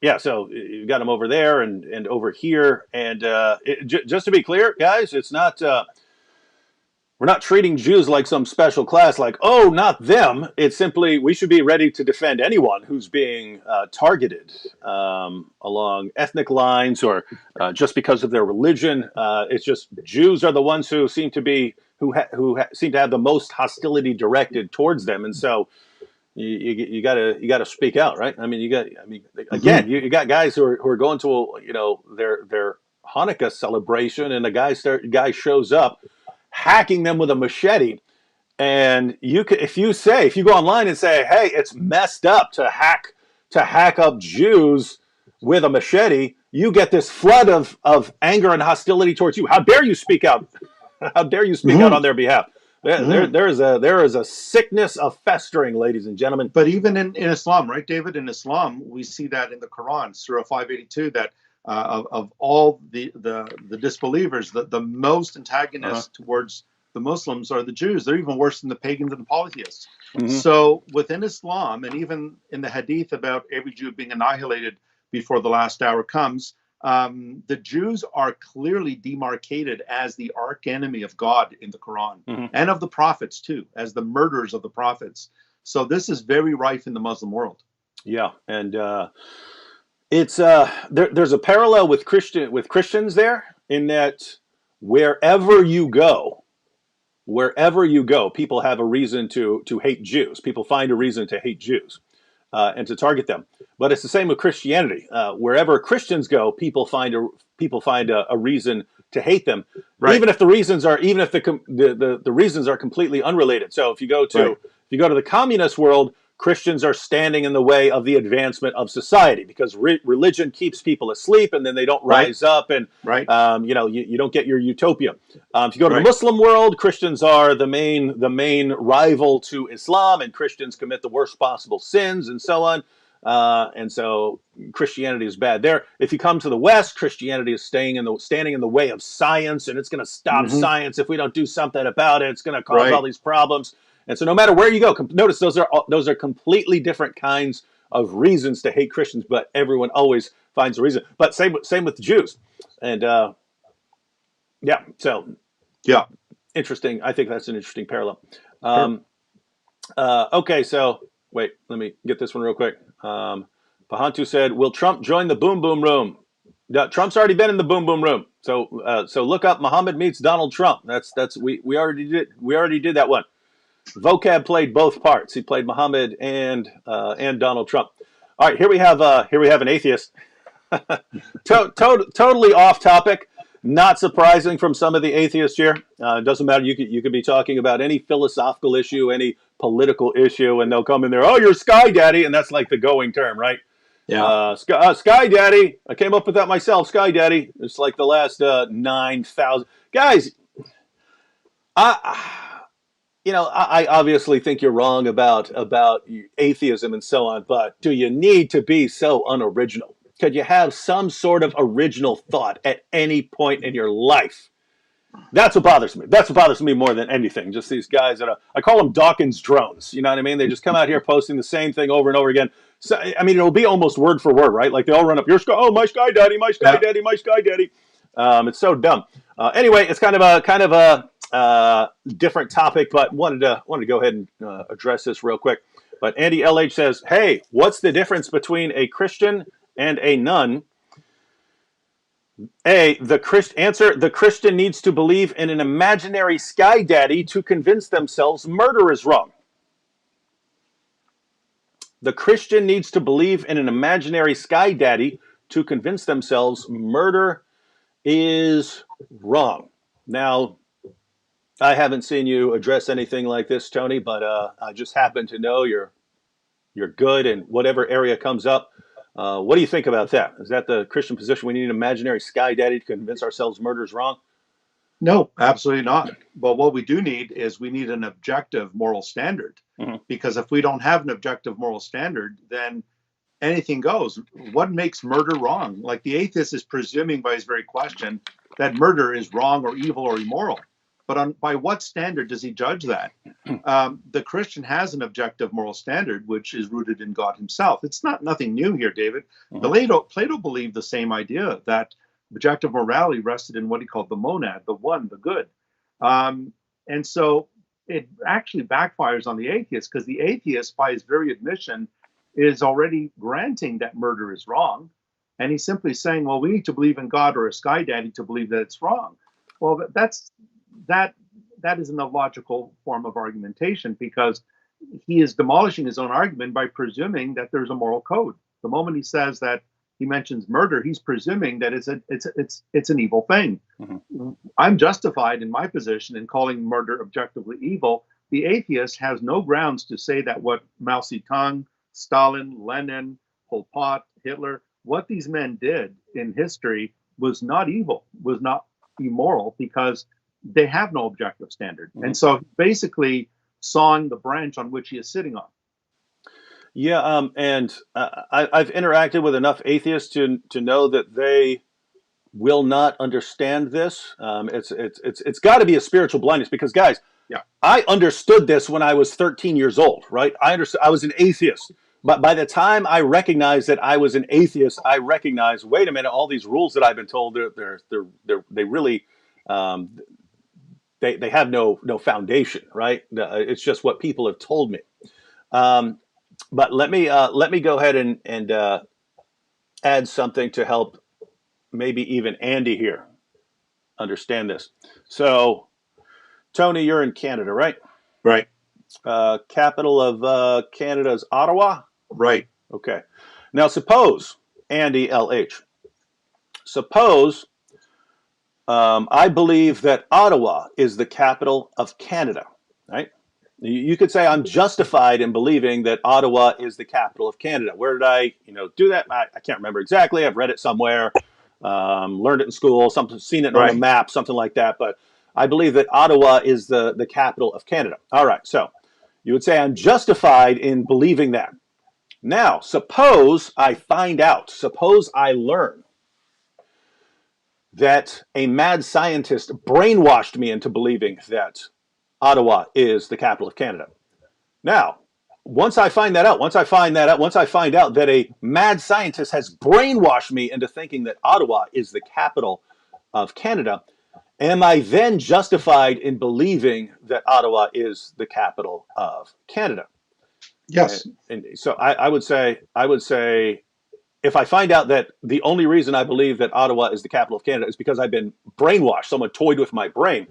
yeah, so you got them over there and over here, and just to be clear, guys, it's not. We're not treating Jews like some special class, like, oh, not them. It's simply we should be ready to defend anyone who's being targeted along ethnic lines or just because of their religion. It's just Jews are the ones who seem to be seem to have the most hostility directed towards them, and so you gotta speak out, right? I mean, Mm-hmm. again, you got guys who are going to their Hanukkah celebration, and a guy shows up hacking them with a machete. And if you go online and say, hey, it's messed up to hack up Jews with a machete, you get this flood of anger and hostility towards you. How dare you speak out? How dare you speak out Mm-hmm. on their behalf? Mm-hmm. There is a sickness of festering, ladies and gentlemen. But even in Islam, right, David? In Islam, we see that in the Quran, Surah 582, that of all the disbelievers, the most Uh-huh. antagonists towards the Muslims are the Jews. They're even worse than the pagans and polytheists. Mm-hmm. So within Islam, and even in the Hadith about every Jew being annihilated before the last hour comes, the Jews are clearly demarcated as the arch enemy of God in the Quran, Mm-hmm. and of the prophets too, as the murderers of the prophets. So this is very rife in the Muslim world. Yeah, and it's there's a parallel with Christians there in that wherever you go, people have a reason to hate Jews. People find a reason to hate Jews and to target them. But it's the same with Christianity. Wherever Christians go, people find a reason to hate them, Right. even if the reasons are the reasons are completely unrelated. So if you go to the communist world, Christians are standing in the way of the advancement of society because religion keeps people asleep, and then they don't rise up, and you don't get your utopia. If you go to the Muslim world, Christians are the main rival to Islam, and Christians commit the worst possible sins, and so on. And so Christianity is bad there. If you come to the West, Christianity is standing in the way of science, and it's going to stop science if we don't do something about it. It's going to cause all these problems. And so no matter where you go, notice those are completely different kinds of reasons to hate Christians, but everyone always finds a reason. But same with the Jews. And interesting. I think that's an interesting parallel. Okay, so wait, let me get this one real quick. Pahantu said, "Will Trump join the boom boom room?" Trump's already been in the boom boom room. So look up Muhammad meets Donald Trump. We already did that one. Vocab played both parts. He played Muhammad and Donald Trump. All right, here we have an atheist. Totally off topic. Not surprising from some of the atheists here. It doesn't matter. You could be talking about any philosophical issue, any political issue, and they'll come in there. Oh, you're Sky Daddy, and that's like the going term, right? Yeah. Sky Daddy. I came up with that myself. Sky Daddy. It's like the last 9,000 guys. I obviously think you're wrong about atheism and so on, but do you need to be so unoriginal? Could you have some sort of original thought at any point in your life? That's what bothers me. That's what bothers me more than anything. Just these guys that I call them Dawkins drones. You know what I mean? They just come out here posting the same thing over and over again. So I mean, it'll be almost word for word, right? Like they all run up, "Your sky, oh my Sky Daddy, my Sky Daddy, my Sky Daddy." It's so dumb. Anyway, it's kind of a different topic, but wanted to go ahead and address this real quick. But Andy LH says, "Hey, what's the difference between a Christian and a nun?" The Christian needs to believe in an imaginary Sky Daddy to convince themselves murder is wrong. The Christian needs to believe in an imaginary Sky Daddy to convince themselves murder is wrong. Now, I haven't seen you address anything like this, Tony, but I just happen to know you're good in whatever area comes up. What do you think about that? Is that the Christian position? We need an imaginary Sky Daddy to convince ourselves murder is wrong? No, absolutely not. But what we do need is we need an objective moral standard. Because if we don't have an objective moral standard, then anything goes. What makes murder wrong? Like the atheist is presuming by his very question that murder is wrong or evil or immoral. But by what standard does he judge that? The Christian has an objective moral standard, which is rooted in God himself. It's nothing new here, David. Plato believed the same idea, that objective morality rested in what he called the monad, the one, the good. And so it actually backfires on the atheist, because the atheist, by his very admission, is already granting that murder is wrong. And he's simply saying, well, we need to believe in God or a Sky Daddy to believe that it's wrong. Well, that is an illogical form of argumentation, because he is demolishing his own argument by presuming that there's a moral code. The moment he says that, he mentions murder, he's presuming that it's an evil thing. I'm justified in my position in calling murder objectively evil. The atheist has no grounds to say that what Mao Zedong, Stalin, Lenin, Pol Pot, Hitler, what these men did in history was not evil, was not immoral, because they have no objective standard. And so basically sawing the branch on which he is sitting on. Yeah, and I've interacted with enough atheists to know that they will not understand this. It's got to be a spiritual blindness, because guys, I understood this when I was 13 years old, right? I was an atheist, but by the time I recognized that I was an atheist, I recognized, wait a minute, all these rules that I've been told, they really they have no foundation, right? It's just what people have told me. But let me go ahead and add something to help maybe even Andy here understand this. So, Tony, you're in Canada, right? Right. Capital of Canada is Ottawa? Right. Okay. Now, suppose, Andy LH, suppose I believe that Ottawa is the capital of Canada, right? You could say I'm justified in believing that Ottawa is the capital of Canada. Where did I, do that? I can't remember exactly. I've read it somewhere, learned it in school, something, seen it on a Right. map, something like that. But I believe that Ottawa is the capital of Canada. All right, so you would say I'm justified in believing that. Now, suppose I find out, suppose I learn that a mad scientist brainwashed me into believing that Ottawa is the capital of Canada. Now, once I find that out, once I find out that a mad scientist has brainwashed me into thinking that Ottawa is the capital of Canada, am I then justified in believing that Ottawa is the capital of Canada? Yes. And so I would say, if I find out that the only reason I believe that Ottawa is the capital of Canada is because I've been brainwashed, someone toyed with my brain,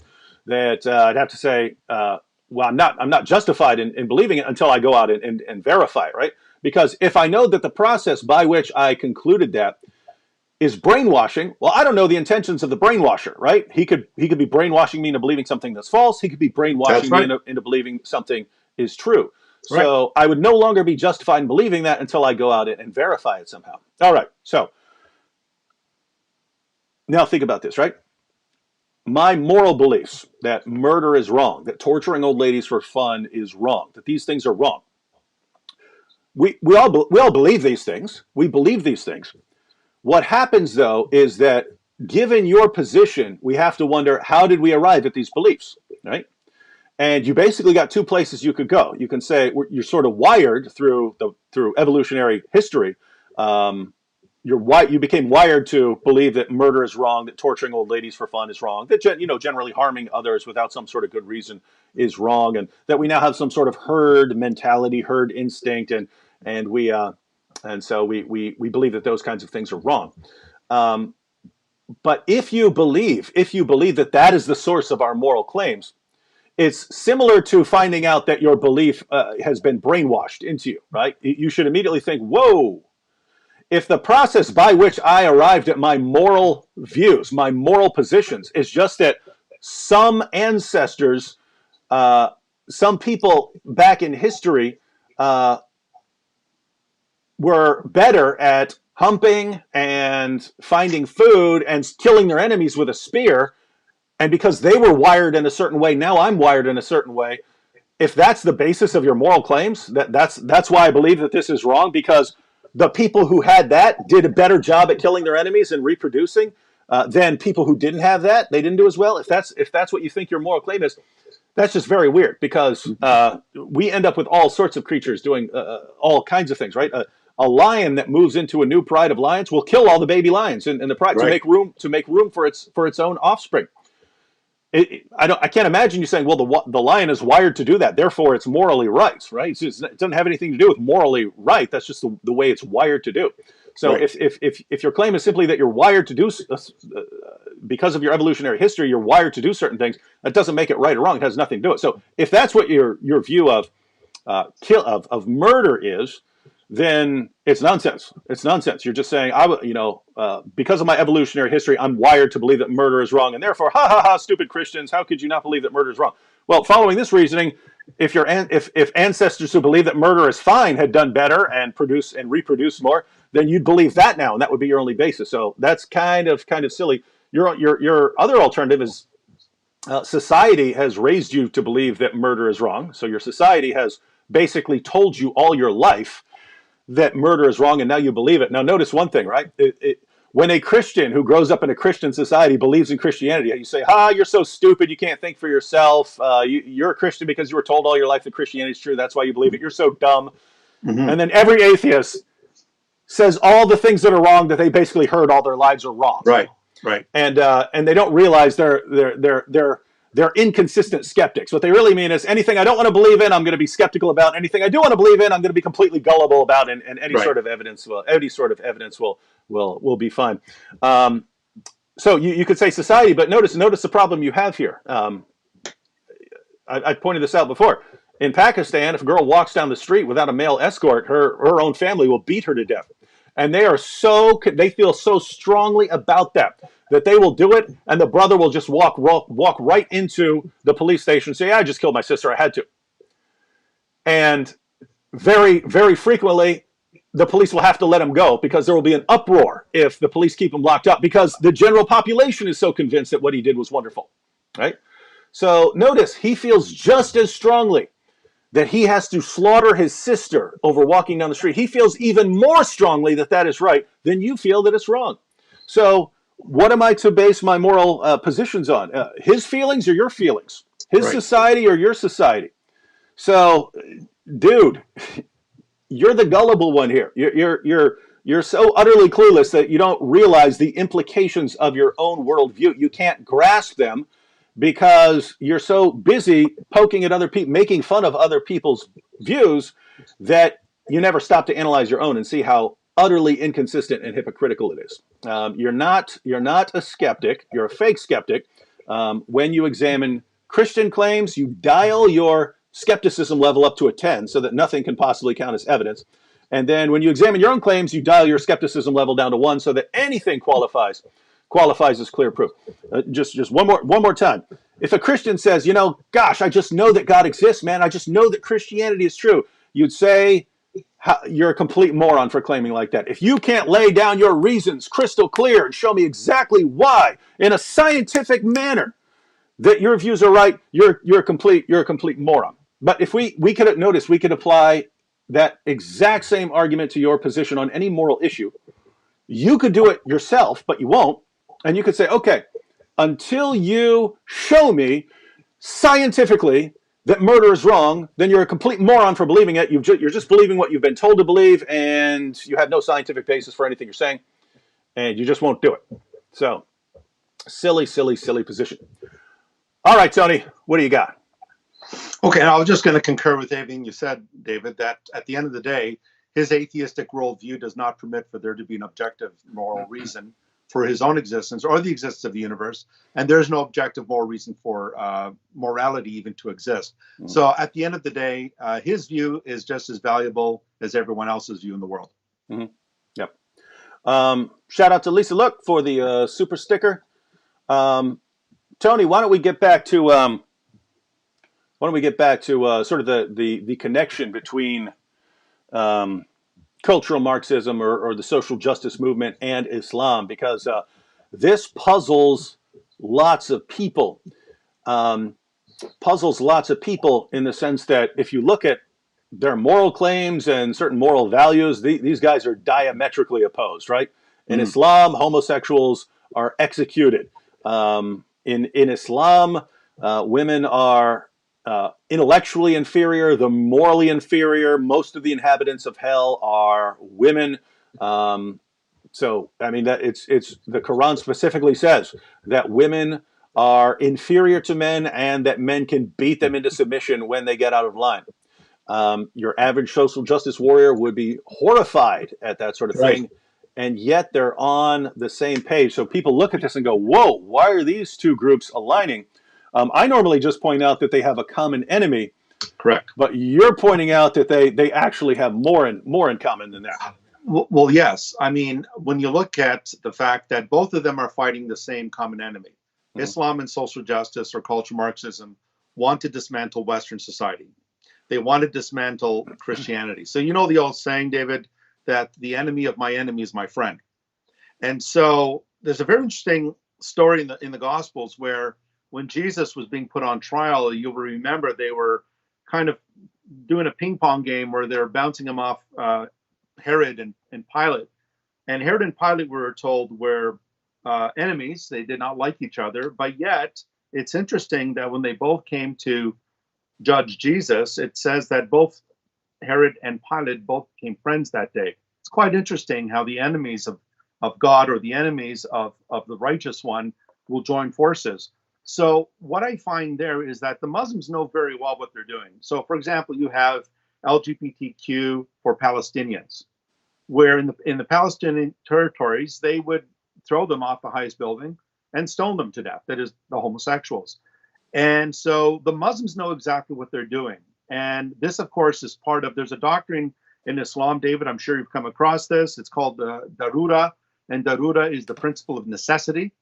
that I'd have to say, well, I'm not justified in believing it until I go out and verify it, right? Because if I know that the process by which I concluded that is brainwashing, well, I don't know the intentions of the brainwasher, right? He could be brainwashing me into believing something that's false. He could be brainwashing That's me right. into believing something is true. Right. So I would no longer be justified in believing that until I go out and verify it somehow. All right. So now think about this, right? My moral beliefs that murder is wrong, that torturing old ladies for fun is wrong, that these things are wrong. We all believe these things. We believe these things. What happens, though, is that given your position, we have to wonder, how did we arrive at these beliefs, right? And you basically got two places you could go. You can say you're sort of wired through evolutionary history. You became wired to believe that murder is wrong, that torturing old ladies for fun is wrong, that generally harming others without some sort of good reason is wrong, and that we now have some sort of herd mentality, herd instinct, and so we believe that those kinds of things are wrong. But if you believe that that is the source of our moral claims, it's similar to finding out that your belief has been brainwashed into you, right? You should immediately think, whoa, if the process by which I arrived at my moral views, my moral positions, is just that some ancestors, some people back in history were better at humping and finding food and killing their enemies with a spear, and because they were wired in a certain way, now I'm wired in a certain way. If that's the basis of your moral claims, that's why I believe that this is wrong, because the people who had that did a better job at killing their enemies and reproducing than people who didn't have that. They didn't do as well. If that's what you think your moral claim is, that's just very weird, because we end up with all sorts of creatures doing all kinds of things, right? A lion that moves into a new pride of lions will kill all the baby lions in the pride Right. to make room for its own offspring. I can't imagine you saying, well, the lion is wired to do that, therefore it's morally right, right? It doesn't have anything to do with morally right. That's just the way it's wired to do. So Right. if your claim is simply that you're wired to do, because of your evolutionary history, you're wired to do certain things, that doesn't make it right or wrong. It has nothing to do with it. So if that's what your view of murder is, then it's nonsense. It's nonsense. You're just saying, because of my evolutionary history, I'm wired to believe that murder is wrong, and therefore, ha ha ha, stupid Christians, how could you not believe that murder is wrong? Well, following this reasoning, if ancestors who believe that murder is fine had done better and reproduce more, then you'd believe that now, and that would be your only basis. So that's kind of silly. Your other alternative is society has raised you to believe that murder is wrong. So your society has basically told you all your life that murder is wrong, and now you believe it. Now, notice one thing, right? When a Christian who grows up in a Christian society believes in Christianity, you say, you're so stupid, you can't think for yourself. You're a Christian because you were told all your life that Christianity is true. That's why you believe it. You're so dumb. Mm-hmm. And then every atheist says all the things that are wrong that they basically heard all their lives are wrong. Right. Right. And they don't realize they're inconsistent skeptics. What they really mean is, anything I don't want to believe in, I'm going to be skeptical about. Anything I do want to believe in, I'm going to be completely gullible about. And any Right. sort of evidence will be fine. So you could say society, but notice the problem you have here. I pointed this out before. In Pakistan, if a girl walks down the street without a male escort, her own family will beat her to death. And they feel so strongly about that they will do it, and the brother will just walk right into the police station and say, yeah, I just killed my sister, I had to. And very, very frequently, the police will have to let him go because there will be an uproar if the police keep him locked up, because the general population is so convinced that what he did was wonderful, right? So notice he feels just as strongly that he has to slaughter his sister over walking down the street. He feels even more strongly that that is right than you feel that it's wrong. So what am I to base my moral positions on? His feelings or your feelings? His Right. society or your society? So, dude, you're the gullible one here. You're so utterly clueless that you don't realize the implications of your own worldview. You can't grasp them because you're so busy poking at other people, making fun of other people's views, that you never stop to analyze your own and see how utterly inconsistent and hypocritical it is. You're not a skeptic. You're a fake skeptic. When you examine Christian claims, you dial your skepticism level up to a 10 so that nothing can possibly count as evidence. And then when you examine your own claims, you dial your skepticism level down to 1 so that anything qualifies as clear proof. Just one more time. If a Christian says, gosh, I just know that God exists, man, I just know that Christianity is true, you'd say, you're a complete moron for claiming like that. If you can't lay down your reasons crystal clear and show me exactly why in a scientific manner that your views are right, you're a complete moron. But if we could notice, we could apply that exact same argument to your position on any moral issue. You could do it yourself, but you won't. And you could say, okay, until you show me scientifically that murder is wrong, then you're a complete moron for believing it. You're just believing what you've been told to believe, and you have no scientific basis for anything you're saying, and you just won't do it. So, silly position. All right, Tony, what do you got? Okay, I was just going to concur with everything you said, David, that at the end of the day, his atheistic worldview does not permit for there to be an objective moral reason for his own existence or the existence of the universe, and there's no objective moral reason for morality even to exist. So at the end of the day, his view is just as valuable as everyone else's view in the world. Yep. Shout out to Lisa Look for the super sticker. Tony, why don't we get back to sort of the connection between cultural Marxism or the social justice movement and Islam, because this puzzles lots of people. In the sense that if you look at their moral claims and certain moral values, these guys are diametrically opposed, right? In Islam, homosexuals are executed. In Islam, women are intellectually inferior, the morally inferior. Most of the inhabitants of hell are women. So, I mean, that it's the Quran specifically says that women are inferior to men and that men can beat them into submission when they get out of line. Your average social justice warrior would be horrified at that sort of thing. And yet they're on the same page. So people look at this and go, whoa, why are these two groups aligning? I normally just point out that they have a common enemy. Correct. But you're pointing out that they actually have more in common than that. Well, yes. I mean, when you look at the fact that both of them are fighting the same common enemy, Islam and social justice or cultural Marxism want to dismantle Western society. They want to dismantle Christianity. So you know the old saying, David, that the enemy of my enemy is my friend. And so there's a very interesting story in the Gospels where when Jesus was being put on trial, you'll remember they were kind of doing a ping pong game where they're bouncing him off Herod and Pilate. And Herod and Pilate were told were enemies. They did not like each other. But yet, it's interesting that when they both came to judge Jesus, it says that both Herod and Pilate both became friends that day. It's quite interesting how the enemies of God or the enemies of the righteous one will join forces. So what I find there is that the Muslims know very well what they're doing. So, for example, you have LGBTQ for Palestinians, where in the Palestinian territories, they would throw them off the highest building and stone them to death. That is, the homosexuals. And so the Muslims know exactly what they're doing. And this, of course, is part of, there's a doctrine in Islam, David. I'm sure you've come across this. It's called the Darura, and Darura is the principle of necessity,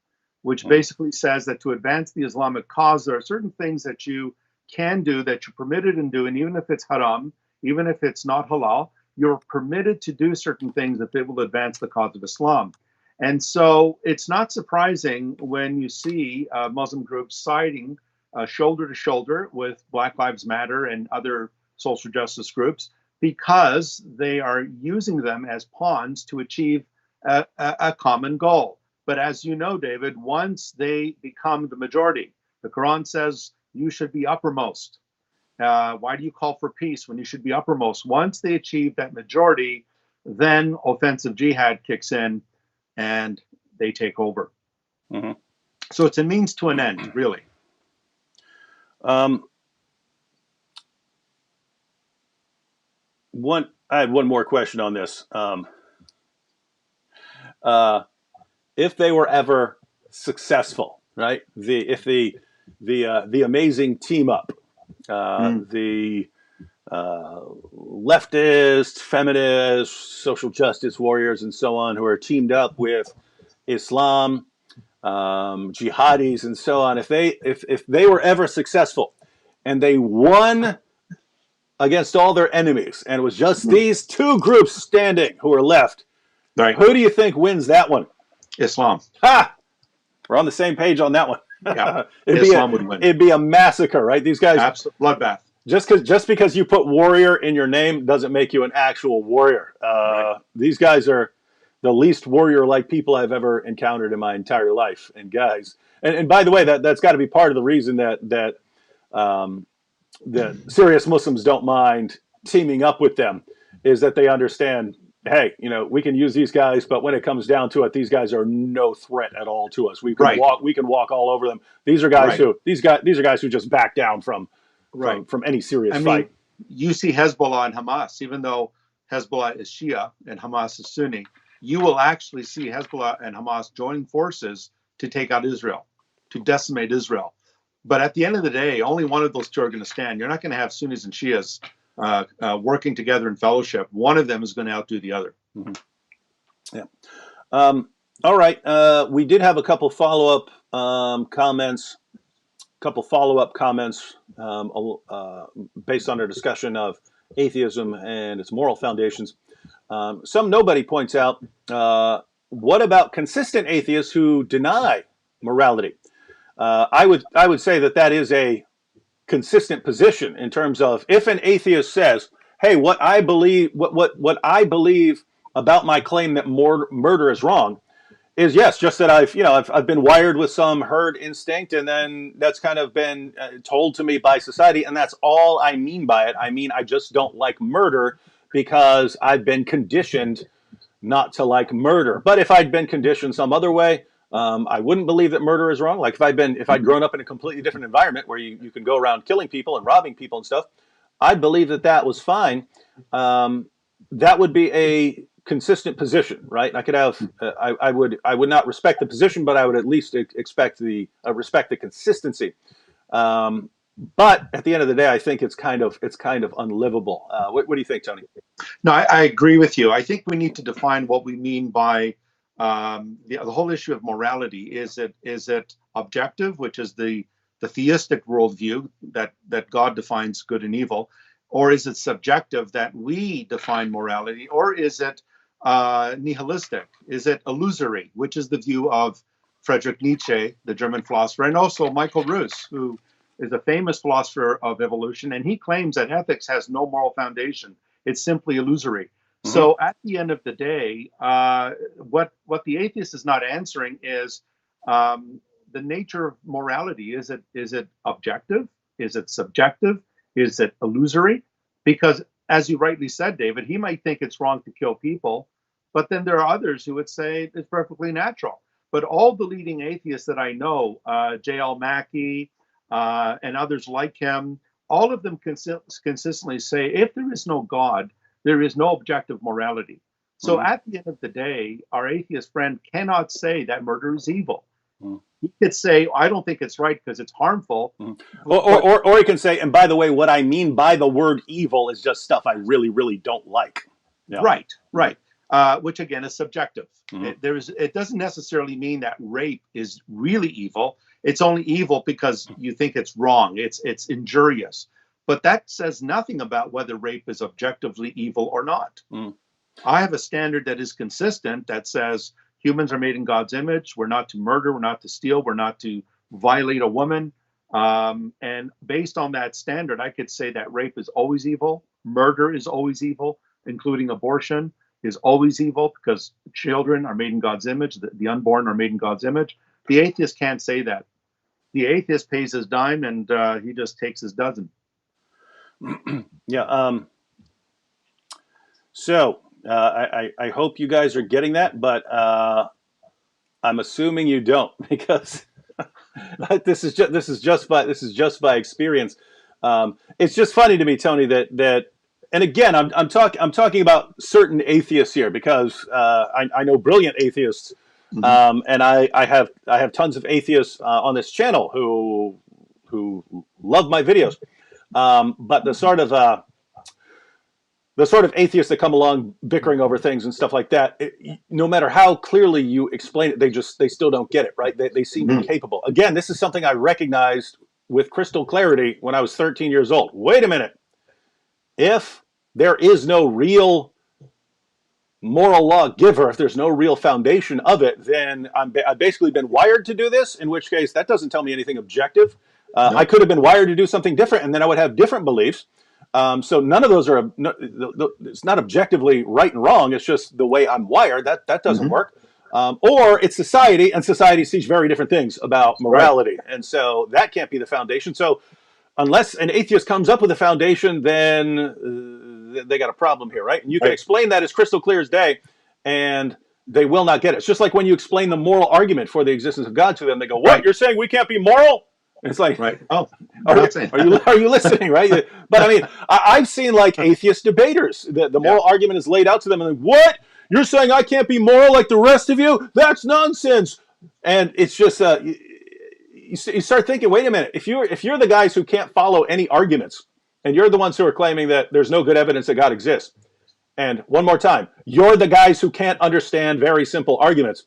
which basically says that to advance the Islamic cause, there are certain things that you can do that you're permitted in doing, even if it's haram, even if it's not halal, you're permitted to do certain things if it will advance the cause of Islam. And so it's not surprising when you see Muslim groups siding shoulder to shoulder with Black Lives Matter and other social justice groups, because they are using them as pawns to achieve a common goal. But as you know, David, once they become the majority, the Quran says you should be uppermost. Why do you call for peace when you should be uppermost? Once they achieve that majority, then offensive jihad kicks in and they take over. Mm-hmm. So it's a means to an end, really. I had one more question on this. If they were ever successful, right? If the amazing team up, the leftist, feminist, social justice warriors, and so on, who are teamed up with Islam, jihadis, and so on. If they were ever successful, and they won against all their enemies, and it was just these two groups standing who are left, right? Who do you think wins that one? Islam. Ha! We're on the same page on that one. Yeah, Islam would win. It'd be a massacre, right? These guys, absolute bloodbath. Just because you put warrior in your name doesn't make you an actual warrior. Right. These guys are the least warrior-like people I've ever encountered in my entire life. And guys, and by the way, that's got to be part of the reason that serious Muslims don't mind teaming up with them, is that they understand, hey, we can use these guys, but when it comes down to it, these guys are no threat at all to us. We can walk all over them. These are guys these are guys who just back down from any serious fight. You see Hezbollah and Hamas, even though Hezbollah is Shia and Hamas is Sunni, you will actually see Hezbollah and Hamas joining forces to take out Israel, to decimate Israel. But at the end of the day, only one of those two are going to stand. You're not going to have Sunnis and Shias working together in fellowship. One of them is going to outdo the other. Mm-hmm. Yeah. All right. We did have a couple follow-up comments. Based on our discussion of atheism and its moral foundations. Some nobody points out, what about consistent atheists who deny morality? I would say that is a consistent position in terms of, if an atheist says, hey, what I believe about my claim that murder is wrong is, yes, just that I've been wired with some herd instinct, and then that's kind of been told to me by society, and that's all I mean by it. I mean, I just don't like murder because I've been conditioned not to like murder. But if I'd been conditioned some other way, I wouldn't believe that murder is wrong. Like if I'd grown up in a completely different environment where you can go around killing people and robbing people and stuff, I'd believe that was fine. That would be a consistent position, right? I could have, I would not respect the position, but I would at least respect the consistency. But at the end of the day, I think it's kind of unlivable. What do you think, Tony? No, I agree with you. I think we need to define what we mean by the whole issue of morality. Is it objective, which is the theistic worldview that God defines good and evil, or is it subjective, that we define morality, or is it nihilistic? Is it illusory, which is the view of Friedrich Nietzsche, the German philosopher, and also Michael Ruse, who is a famous philosopher of evolution, and he claims that ethics has no moral foundation. It's simply illusory. Mm-hmm. So at the end of the day, what the atheist is not answering is the nature of morality. Is it objective? Is it subjective? Is it illusory? Because, as you rightly said, David, he might think it's wrong to kill people, but then there are others who would say it's perfectly natural. But all the leading atheists that I know, J.L. Mackie and others like him, all of them consistently say, if there is no God, there is no objective morality. So mm-hmm. At the end of the day, our atheist friend cannot say that murder is evil. Mm-hmm. He could say, I don't think it's right because it's harmful. Mm-hmm. Or he can say, and by the way, what I mean by the word evil is just stuff I really, really don't like. Yeah. Right, right. Which again is subjective. Mhm. It doesn't necessarily mean that rape is really evil. It's only evil because you think it's wrong. It's injurious. But that says nothing about whether rape is objectively evil or not. Mm. I have a standard that is consistent that says humans are made in God's image. We're not to murder. We're not to steal. We're not to violate a woman. And based on that standard, I could say that rape is always evil. Murder is always evil, including abortion is always evil because children are made in God's image. The unborn are made in God's image. The atheist can't say that. The atheist pays his dime and he just takes his dozen. Yeah. So I hope you guys are getting that, but I'm assuming you don't because this is just by experience. It's just funny to me, Tony, that and again, I'm talking about certain atheists here because I know brilliant atheists, and I have tons of atheists on this channel who love my videos, but the sort of atheists that come along bickering over things and stuff like that, no matter how clearly you explain it, they still don't get it, right? They seem incapable. Again, this is something I recognized with crystal clarity when I was 13 years old. Wait a minute. If there is no real moral law giver, if there's no real foundation of it, then I've basically been wired to do this, in which case that doesn't tell me anything objective. I could have been wired to do something different, and then I would have different beliefs. So none of those are, it's not objectively right and wrong. It's just the way I'm wired. That doesn't work. Or it's society, and society sees very different things about morality. Right. And so that can't be the foundation. So unless an atheist comes up with a foundation, then they got a problem here, right? And you can explain that as crystal clear as day, and they will not get it. It's just like when you explain the moral argument for the existence of God to them, they go, what, you're saying we can't be moral? It's like, oh, are you listening, right? But I mean, I've seen like atheist debaters. The moral argument is laid out to them, and like, what? You're saying I can't be moral like the rest of you? That's nonsense. And it's just you start thinking, wait a minute. If you're the guys who can't follow any arguments, and you're the ones who are claiming that there's no good evidence that God exists, and one more time, you're the guys who can't understand very simple arguments,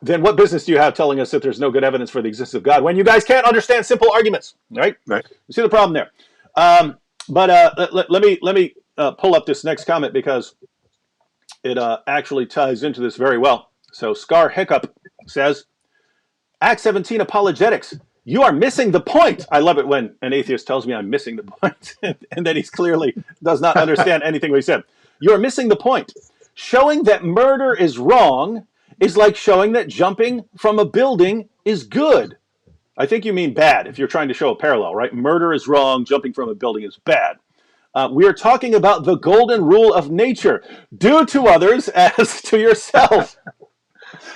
then what business do you have telling us that there's no good evidence for the existence of God when you guys can't understand simple arguments, right? Right. You see the problem there. But let me pull up this next comment because it actually ties into this very well. So Scar Hiccup says, Act 17 apologetics. You are missing the point. I love it when an atheist tells me I'm missing the point and that he clearly does not understand anything we said. You are missing the point. Showing that murder is wrong is like showing that jumping from a building is good. I think you mean bad if you're trying to show a parallel, right? Murder is wrong, jumping from a building is bad. We are talking about the golden rule of nature. Do to others as to yourself.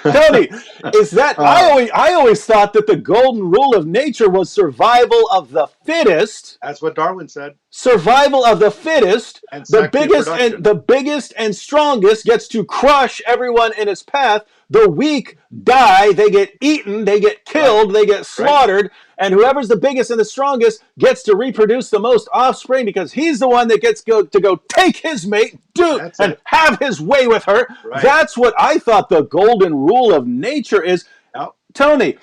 Tony, is that I always thought that the golden rule of nature was survival of the fittest. That's what Darwin said. Survival of the fittest. And the biggest and strongest gets to crush everyone in its path. The weak die, they get eaten, they get killed, they get slaughtered, and whoever's the biggest and the strongest gets to reproduce the most offspring because he's the one that gets to go take his mate, and have his way with her. Right. That's what I thought the golden rule of nature is. Yep. Tony,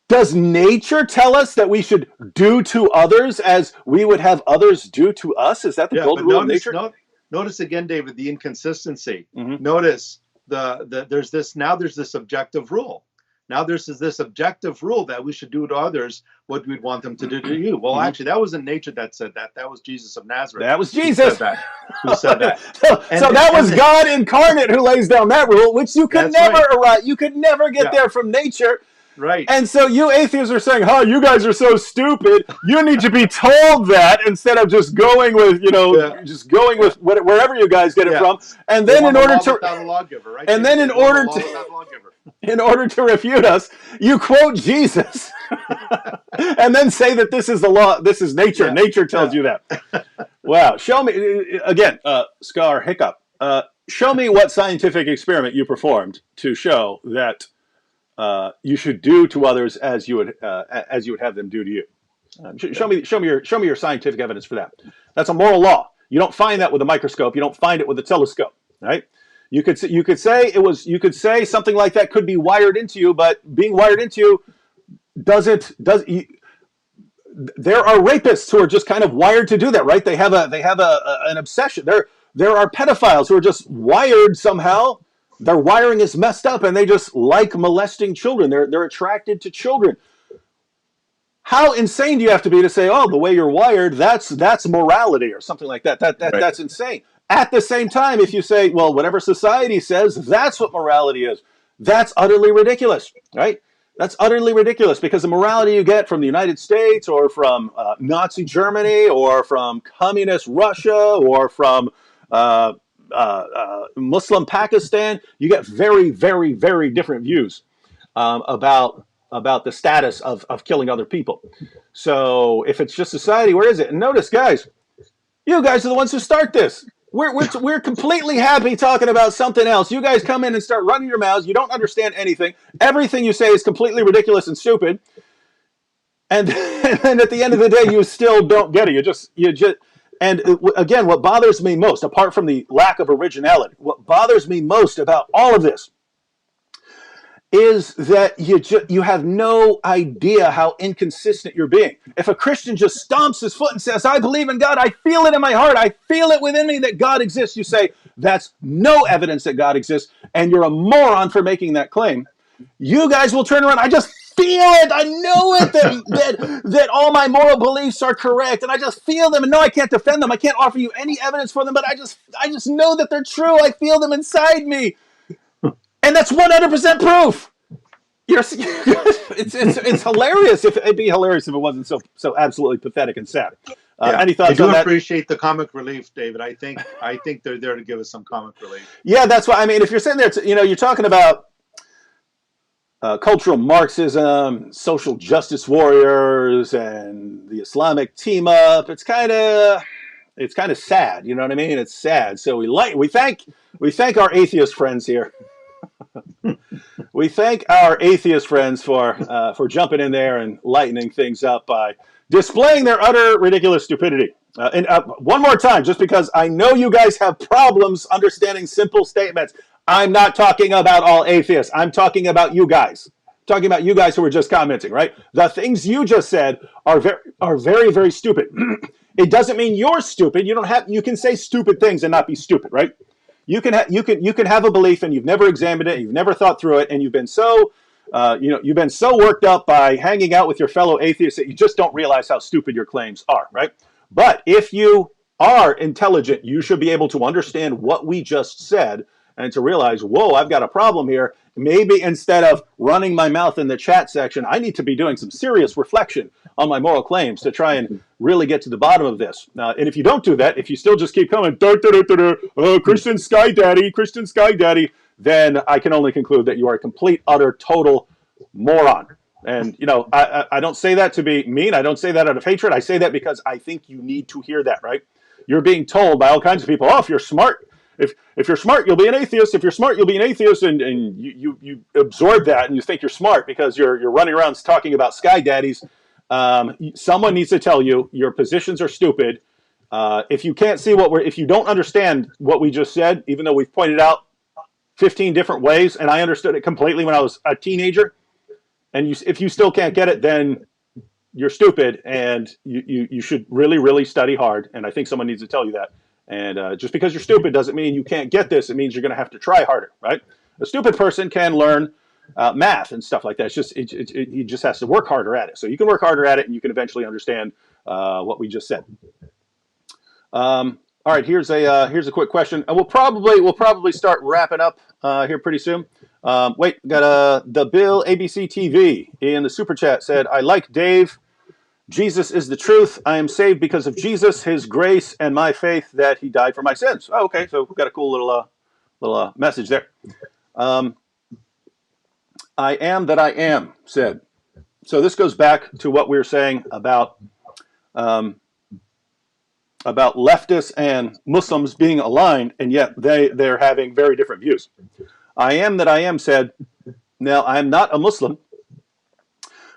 does nature tell us that we should do to others as we would have others do to us? Is that the golden rule of nature? Notice again, David, the inconsistency. Notice there's this objective rule. Now there's this objective rule that we should do to others what we'd want them to do to you. Well, actually, that wasn't nature that said that. That was Jesus of Nazareth. That was Jesus who said that. So that was God incarnate who lays down that rule, which you could never arrive. You could never get there from nature. Right. And so you atheists are saying, you guys are so stupid. You need to be told that instead of just going with, just going with wherever you guys get it from. And then in order to refute us, you quote Jesus and then say that this is the law. This is nature. Yeah. Nature tells you that. Wow. Show me again, Scar Hiccup. Show me what scientific experiment you performed to show that you should do to others as you would have them do to you. Show me your scientific evidence for that. That's a moral law. You don't find that with a microscope. You don't find it with a telescope, right? You could say something like that could be wired into you, but being wired into you there are rapists who are just kind of wired to do that, right? They have an obsession. There are pedophiles who are just wired somehow. Their wiring is messed up, and they just like molesting children. They're attracted to children. How insane do you have to be to say, "Oh, the way you're wired, that's morality," or something like that? That's insane. At the same time, if you say, "Well, whatever society says, that's what morality is," that's utterly ridiculous, right? That's utterly ridiculous, because the morality you get from the United States, or from Nazi Germany, or from communist Russia, or from Muslim Pakistan, you get very, very, very different views about the status of killing other people. So if it's just society, where is it? And notice, guys, you guys are the ones who start this. We're completely happy talking about something else. You guys come in and start running your mouths. You don't understand anything. Everything you say is completely ridiculous and stupid. And and at the end of the day, you still don't get it. You just. And again, what bothers me most, apart from the lack of originality, what bothers me most about all of this is that you have no idea how inconsistent you're being. If a Christian just stomps his foot and says, "I believe in God, I feel it in my heart, I feel it within me that God exists," you say, "That's no evidence that God exists, and you're a moron for making that claim." You guys will turn around, "I just feel it, I know it, that all my moral beliefs are correct, and I just feel them, and no, I can't defend them, I can't offer you any evidence for them, but I just know that they're true, I feel them inside me." And that's 100% proof. It's hilarious. It'd be hilarious if it wasn't so absolutely pathetic and sad. Any thoughts on that? I do appreciate the comic relief, David. I think they're there to give us some comic relief. Yeah, that's why. I mean, if you're sitting there, you're talking about cultural Marxism, social justice warriors, and the Islamic team up. It's kind of sad. You know what I mean? It's sad. So we thank our atheist friends here. We thank our atheist friends for jumping in there and lightening things up by displaying their utter ridiculous stupidity. And one more time, just because I know you guys have problems understanding simple statements, I'm not talking about all atheists. I'm talking about you guys. I'm talking about you guys who were just commenting, right? The things you just said are very, very stupid. It doesn't mean you're stupid. You can say stupid things and not be stupid, right? You can have a belief and you've never examined it, you've never thought through it, and you've been so worked up by hanging out with your fellow atheists that you just don't realize how stupid your claims are, right? But if you are intelligent, you should be able to understand what we just said and to realize, whoa, I've got a problem here. Maybe instead of running my mouth in the chat section, I need to be doing some serious reflection on my moral claims to try and really get to the bottom of this. And if you don't do that, if you still just keep coming, Christian Sky Daddy, then I can only conclude that you are a complete, utter, total moron. And, I don't say that to be mean. I don't say that out of hatred. I say that because I think you need to hear that, right? You're being told by all kinds of people, "Oh, if you're smart, if you're smart, you'll be an atheist. If you're smart, you'll be an atheist," and you absorb that and you think you're smart because you're running around talking about sky daddies. Someone needs to tell you your positions are stupid. If you can't see if you don't understand what we just said, even though we've pointed out 15 different ways, and I understood it completely when I was a teenager, and if you still can't get it, then you're stupid, and you should really, really study hard. And I think someone needs to tell you that. And just because you're stupid doesn't mean you can't get this. It means you're going to have to try harder, right? A stupid person can learn math and stuff like that. It's just he just has to work harder at it. So you can work harder at it, and you can eventually understand what we just said. All right, here's a quick question. We'll probably start wrapping up here pretty soon. Wait, got the Bill ABC TV in the super chat said, "I like Dave. Jesus is the truth. I am saved because of Jesus, his grace, and my faith that he died for my sins." Oh, okay, so we've got a cool little message there. I am that I am said. So this goes back to what we were saying about leftists and Muslims being aligned, and yet they're having very different views. I am that I am said, "Now, I am not a Muslim,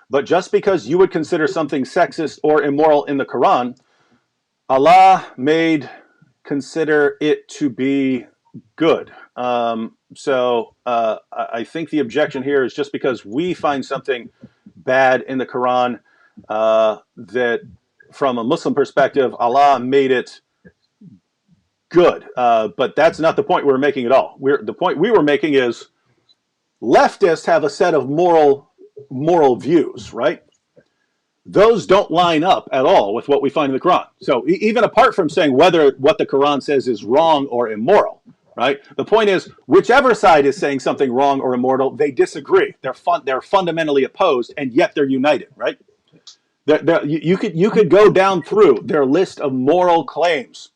but just because you would consider something sexist or immoral in the Quran, Allah made consider it to be good. I think the objection here is just because we find something bad in the Quran, that from a Muslim perspective, Allah made it good. But that's not the point we're making at all. The point we were making is leftists have a set of moral views, right? Those don't line up at all with what we find in the Quran. So even apart from saying whether what the Quran says is wrong or immoral, right? The point is, whichever side is saying something wrong or immoral, they disagree. They're fundamentally opposed, and yet they're united, right? You could go down through their list of moral claims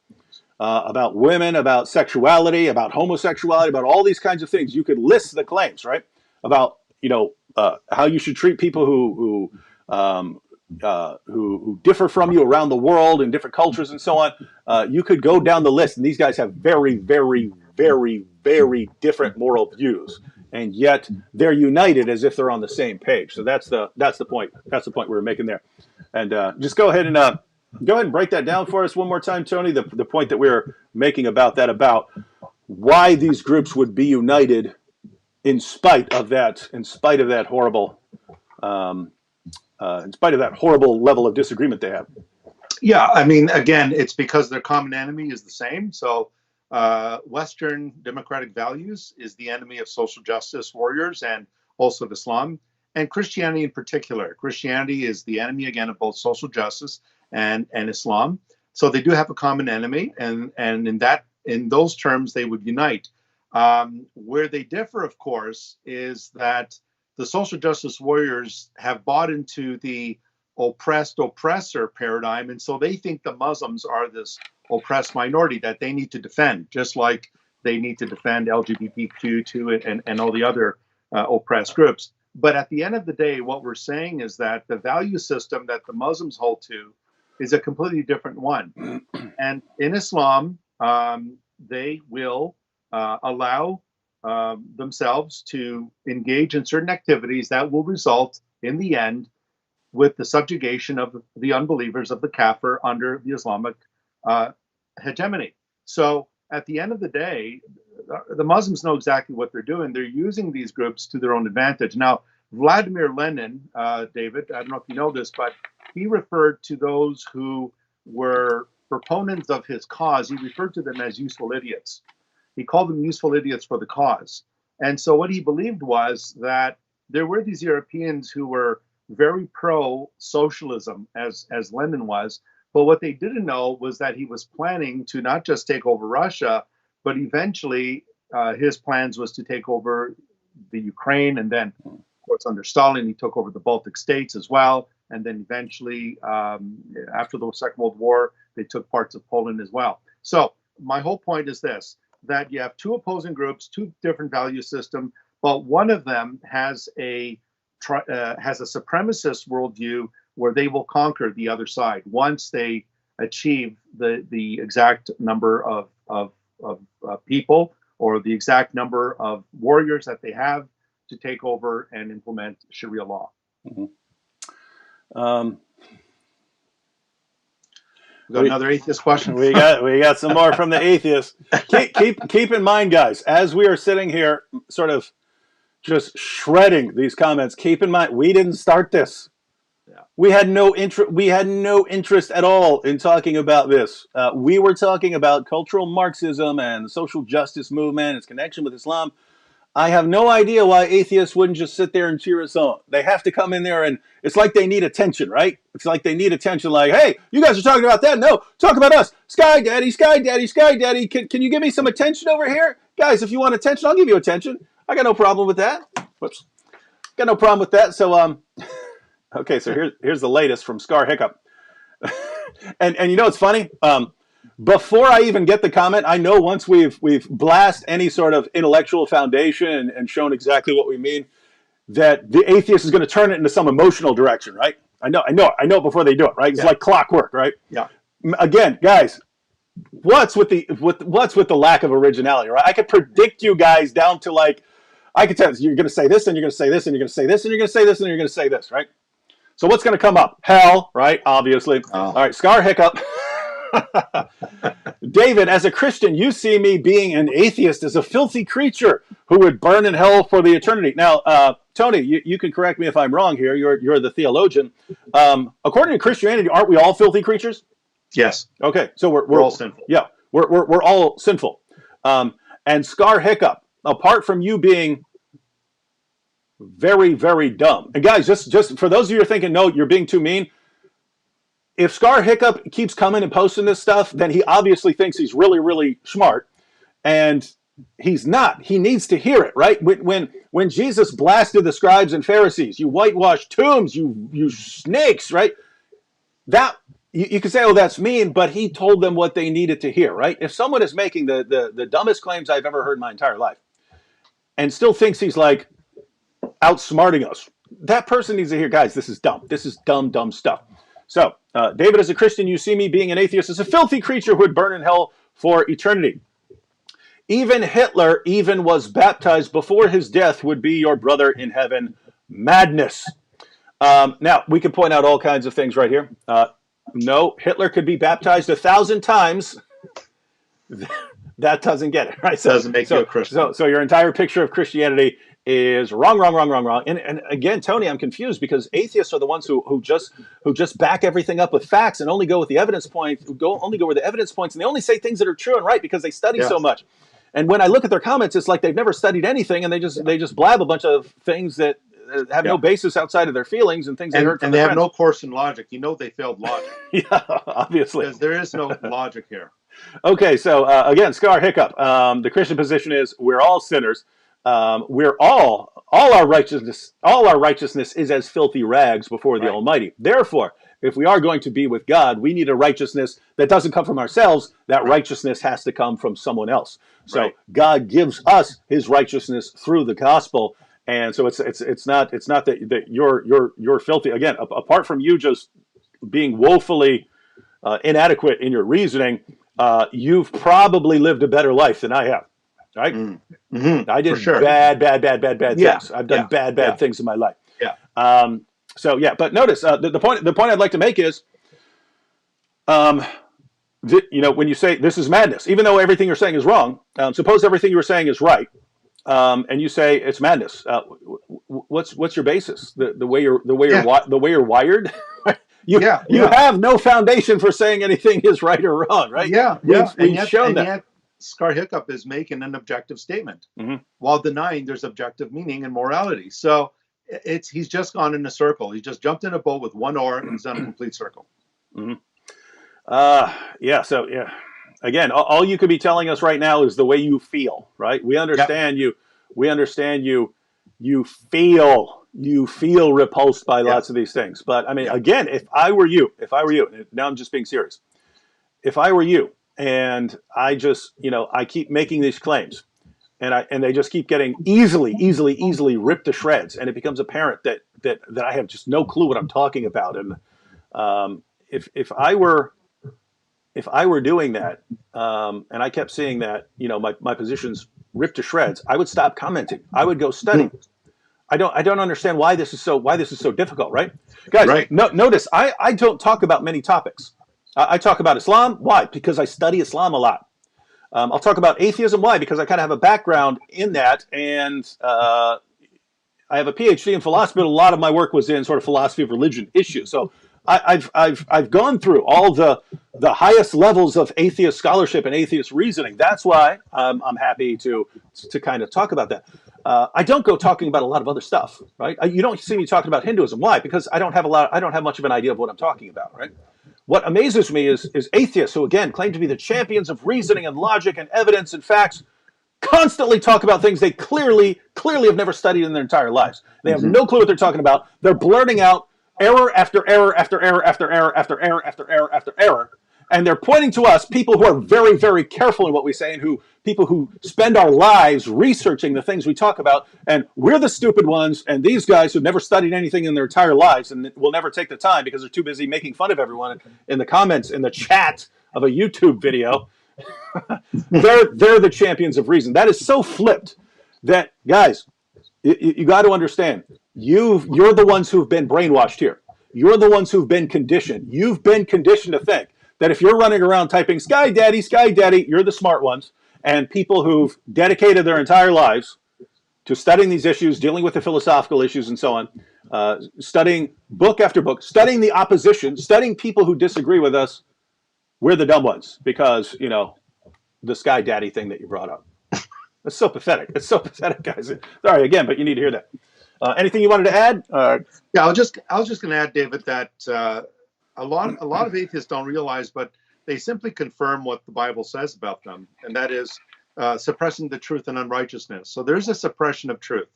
about women, about sexuality, about homosexuality, about all these kinds of things. You could list the claims, right? About how you should treat people who differ from you around the world in different cultures and so on. You could go down the list, and these guys have very, very, very, very different moral views, and yet they're united as if they're on the same page. So that's the point. That's the point we were making there. And just go ahead and break that down for us one more time, Tony. The point that we were making about why these groups would be united in spite of that horrible. In spite of that horrible level of disagreement they have. Yeah, I mean, again, it's because their common enemy is the same. So Western democratic values is the enemy of social justice warriors and also of Islam, and Christianity in particular. Christianity is the enemy, again, of both social justice and Islam. So they do have a common enemy, and in those terms, they would unite. Where they differ, of course, is that the social justice warriors have bought into the oppressed oppressor paradigm, and so they think the Muslims are this oppressed minority that they need to defend, just like they need to defend LGBTQ and all the other oppressed groups. But at the end of the day, what we're saying is that the value system that the Muslims hold to is a completely different one. And in Islam, they will allow themselves to engage in certain activities that will result in the end with the subjugation of the unbelievers, of the kafir, under the Islamic hegemony. So at the end of the day, the Muslims know exactly what they're doing. They're using these groups to their own advantage. Now, Vladimir Lenin, David, I don't know if you know this, but he referred to those who were proponents of his cause, he referred to them as useful idiots. He called them useful idiots for the cause. And so what he believed was that there were these Europeans who were very pro-socialism, as Lenin was, but what they didn't know was that he was planning to not just take over Russia, but eventually his plans was to take over the Ukraine, and then, of course, under Stalin, he took over the Baltic states as well, and then eventually, after the Second World War, they took parts of Poland as well. So my whole point is this, that you have two opposing groups, two different value systems, but one of them has a supremacist worldview where they will conquer the other side once they achieve the exact number of people or the exact number of warriors that they have to take over and implement Sharia law. Mm-hmm. We got another atheist question. We got some more from the atheists. Keep in mind, guys, as we are sitting here, sort of just shredding these comments. Keep in mind, we didn't start this. Yeah. We had no interest at all in talking about this. We were talking about cultural Marxism and the social justice movement, its connection with Islam. I have no idea why atheists wouldn't just sit there and cheer us on. They have to come in there, and it's like they need attention, right? It's like they need attention, like, hey, you guys are talking about that? No, talk about us. Sky Daddy, Sky Daddy, Sky Daddy. Can you give me some attention over here? Guys, if you want attention, I'll give you attention. I got no problem with that. Whoops. Got no problem with that. So, okay, so here's the latest from Scar Hiccup. and you know what's funny? Before I even get the comment, I know once we've blast any sort of intellectual foundation and shown exactly what we mean, that the atheist is going to turn it into some emotional direction, right? I know it before they do it, right? It's like clockwork, right? Yeah. Again, guys, what's with the lack of originality, right? I could predict you guys down to like, I could tell you, you're going to say this, and you're going to say this, and you're going to say this, and you're going to say this, and you're going to say this, right? So what's going to come up? Hell, right? Obviously. Oh. All right, Scar Hiccup. David, as a Christian, you see me being an atheist as a filthy creature who would burn in hell for the eternity. Now, Tony, you can correct me if I'm wrong here. You're the theologian. According to Christianity, aren't we all filthy creatures? Yes. Okay, so we're all sinful. Yeah, we're all sinful. And Scar Hiccup, apart from you being very, very dumb. And guys, just for those of you who are thinking, no, you're being too mean. If Scar Hiccup keeps coming and posting this stuff, then he obviously thinks he's really, really smart. And he's not. He needs to hear it, right? When Jesus blasted the scribes and Pharisees, you whitewashed tombs, you snakes, right? That you could say, oh, that's mean, but he told them what they needed to hear, right? If someone is making the dumbest claims I've ever heard in my entire life and still thinks he's like outsmarting us, that person needs to hear, guys, this is dumb. This is dumb stuff. So, David, as a Christian, you see me being an atheist as a filthy creature who would burn in hell for eternity. Even Hitler even was baptized before his death would be your brother in heaven. Madness. Now, we can point out all kinds of things right here. No, Hitler could be baptized 1,000 times. That doesn't get it, right? So, doesn't make you a Christian. So your entire picture of Christianity is wrong. And again, Tony, I'm confused because atheists are the ones who just back everything up with facts and only go with the evidence points, only go where the evidence points, and they only say things that are true and right because they study so much. And when I look at their comments, it's like they've never studied anything, and they just blab a bunch of things that have no basis outside of their feelings and things they heard from and their they friends. have no course in logic. You know they failed logic. Yeah, obviously. Because there is no logic here. Okay, so again, Scar Hiccup. The Christian position is we're all sinners. We're all our righteousness is as filthy rags before the Almighty. Therefore, if we are going to be with God, we need a righteousness that doesn't come from ourselves. That righteousness has to come from someone else. So God gives us His righteousness through the gospel, and so it's not that you're filthy. Again, apart from you just being woefully inadequate in your reasoning, you've probably lived a better life than I have. Right? Mm-hmm. I did bad things. I've done bad things in my life. Yeah. So yeah, but notice the point I'd like to make is, when you say this is madness, even though everything you're saying is wrong, suppose everything you were saying is right, and you say it's madness. What's your basis? The way you're wired. You have no foundation for saying anything is right or wrong, right? We've shown that. Yet, Scar Hiccup is making an objective statement while denying there's objective meaning and morality. So he's just gone in a circle. He just jumped in a boat with one oar and he's done a complete circle. Again, all you could be telling us right now is the way you feel, right? We understand you. We understand you. You feel repulsed by lots of these things. But I mean, again, if I were you, now I'm just being serious. If I were you, and I just, I keep making these claims, and they just keep getting easily ripped to shreds, and it becomes apparent that I have just no clue what I'm talking about. And if I were doing that, and I kept seeing that, my positions ripped to shreds, I would stop commenting. I would go study. I don't understand why this is so difficult, right, guys? Notice I don't talk about many topics. I talk about Islam. Why? Because I study Islam a lot. I'll talk about atheism. Why? Because I kind of have a background in that, and I have a PhD in philosophy, but a lot of my work was in sort of philosophy of religion issues. So I've gone through all the highest levels of atheist scholarship and atheist reasoning. That's why I'm happy to kind of talk about that. I don't go talking about a lot of other stuff, right? You don't see me talking about Hinduism. Why? Because I don't have much of an idea of what I'm talking about, right? What amazes me is atheists who, again, claim to be the champions of reasoning and logic and evidence and facts, constantly talk about things they clearly have never studied in their entire lives. They have no clue what they're talking about. They're blurting out error after error after error after error after error after error after error. And they're pointing to us, people who are very, very careful in what we say, and people who spend our lives researching the things we talk about, and we're the stupid ones, and these guys who've never studied anything in their entire lives and will never take the time because they're too busy making fun of everyone in the comments, in the chat of a YouTube video, they're the champions of reason. That is so flipped that, guys, you got to understand, you're the ones who've been brainwashed here. You're the ones who've been conditioned. You've been conditioned to think that if you're running around typing Sky Daddy, you're the smart ones. And people who've dedicated their entire lives to studying these issues, dealing with the philosophical issues and so on, studying book after book, studying the opposition, studying people who disagree with us, we're the dumb ones because, you know, the Sky Daddy thing that you brought up. It's so pathetic. It's so pathetic, guys. Sorry again, but you need to hear that. Anything you wanted to add? Yeah, I was just going to add, David, that a lot of atheists don't realize, but they simply confirm what the Bible says about them, and that is suppressing the truth and unrighteousness. So there's a suppression of truth,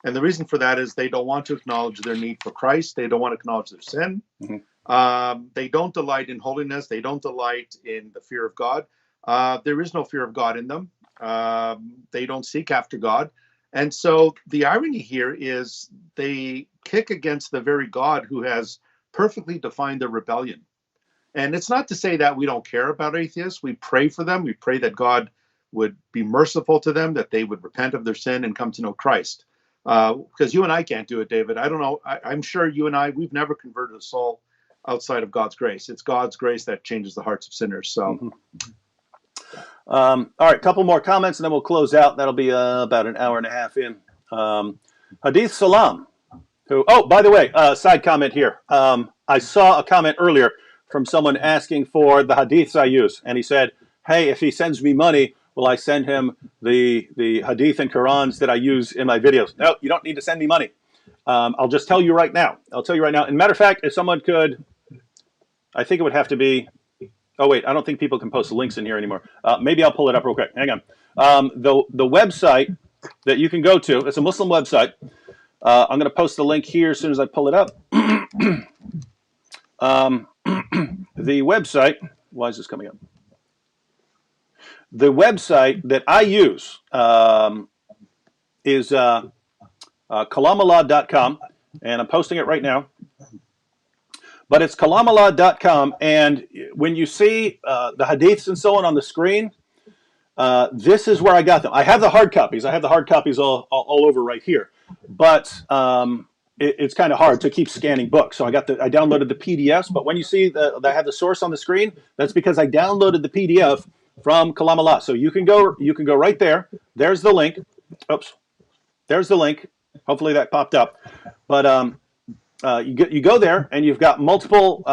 and the reason for that is they don't want to acknowledge their need for Christ. They don't want to acknowledge their sin. They don't delight in holiness. They don't delight in the fear of God. There is no fear of God in them. They don't seek after God. And so the irony here is they kick against the very God who has perfectly defined their rebellion. And it's not to say that we don't care about atheists. We pray for them. We pray that God would be merciful to them, that they would repent of their sin and come to know Christ. Because you and I can't do it, David. I don't know. I'm sure you and I, we've never converted a soul outside of God's grace. It's God's grace that changes the hearts of sinners. So. All right, a couple more comments and then we'll close out. That'll be about an hour and a half in. Hadith Salam, who, oh, by the way, side comment here. I saw a comment earlier from someone asking for the hadiths I use. And he said, hey, if he sends me money, will I send him the hadith and Qurans that I use in my videos? No, you don't need to send me money. I'll just tell you right now. I'll tell you right now. And matter of fact, if someone could, I think it would have to be, oh, wait, I don't think people can post links in here anymore. Maybe I'll pull it up real quick. Hang on. The website that you can go to, it's a Muslim website. I'm going to post the link here as soon as I pull it up. The website, why is this coming up? The website that I use is kalamallah.com, and I'm posting it right now. But it's kalamallah.com, and when you see the hadiths and so on the screen, this is where I got them. I have the hard copies. I have the hard copies all over right here. But it's kind of hard to keep scanning books. So I downloaded the PDFs. But when you see that I have the source on the screen, that's because I downloaded the PDF from Kalamallah. So you can go right there. There's the link. Oops. There's the link. Hopefully that popped up. But you go there, and you've got multiple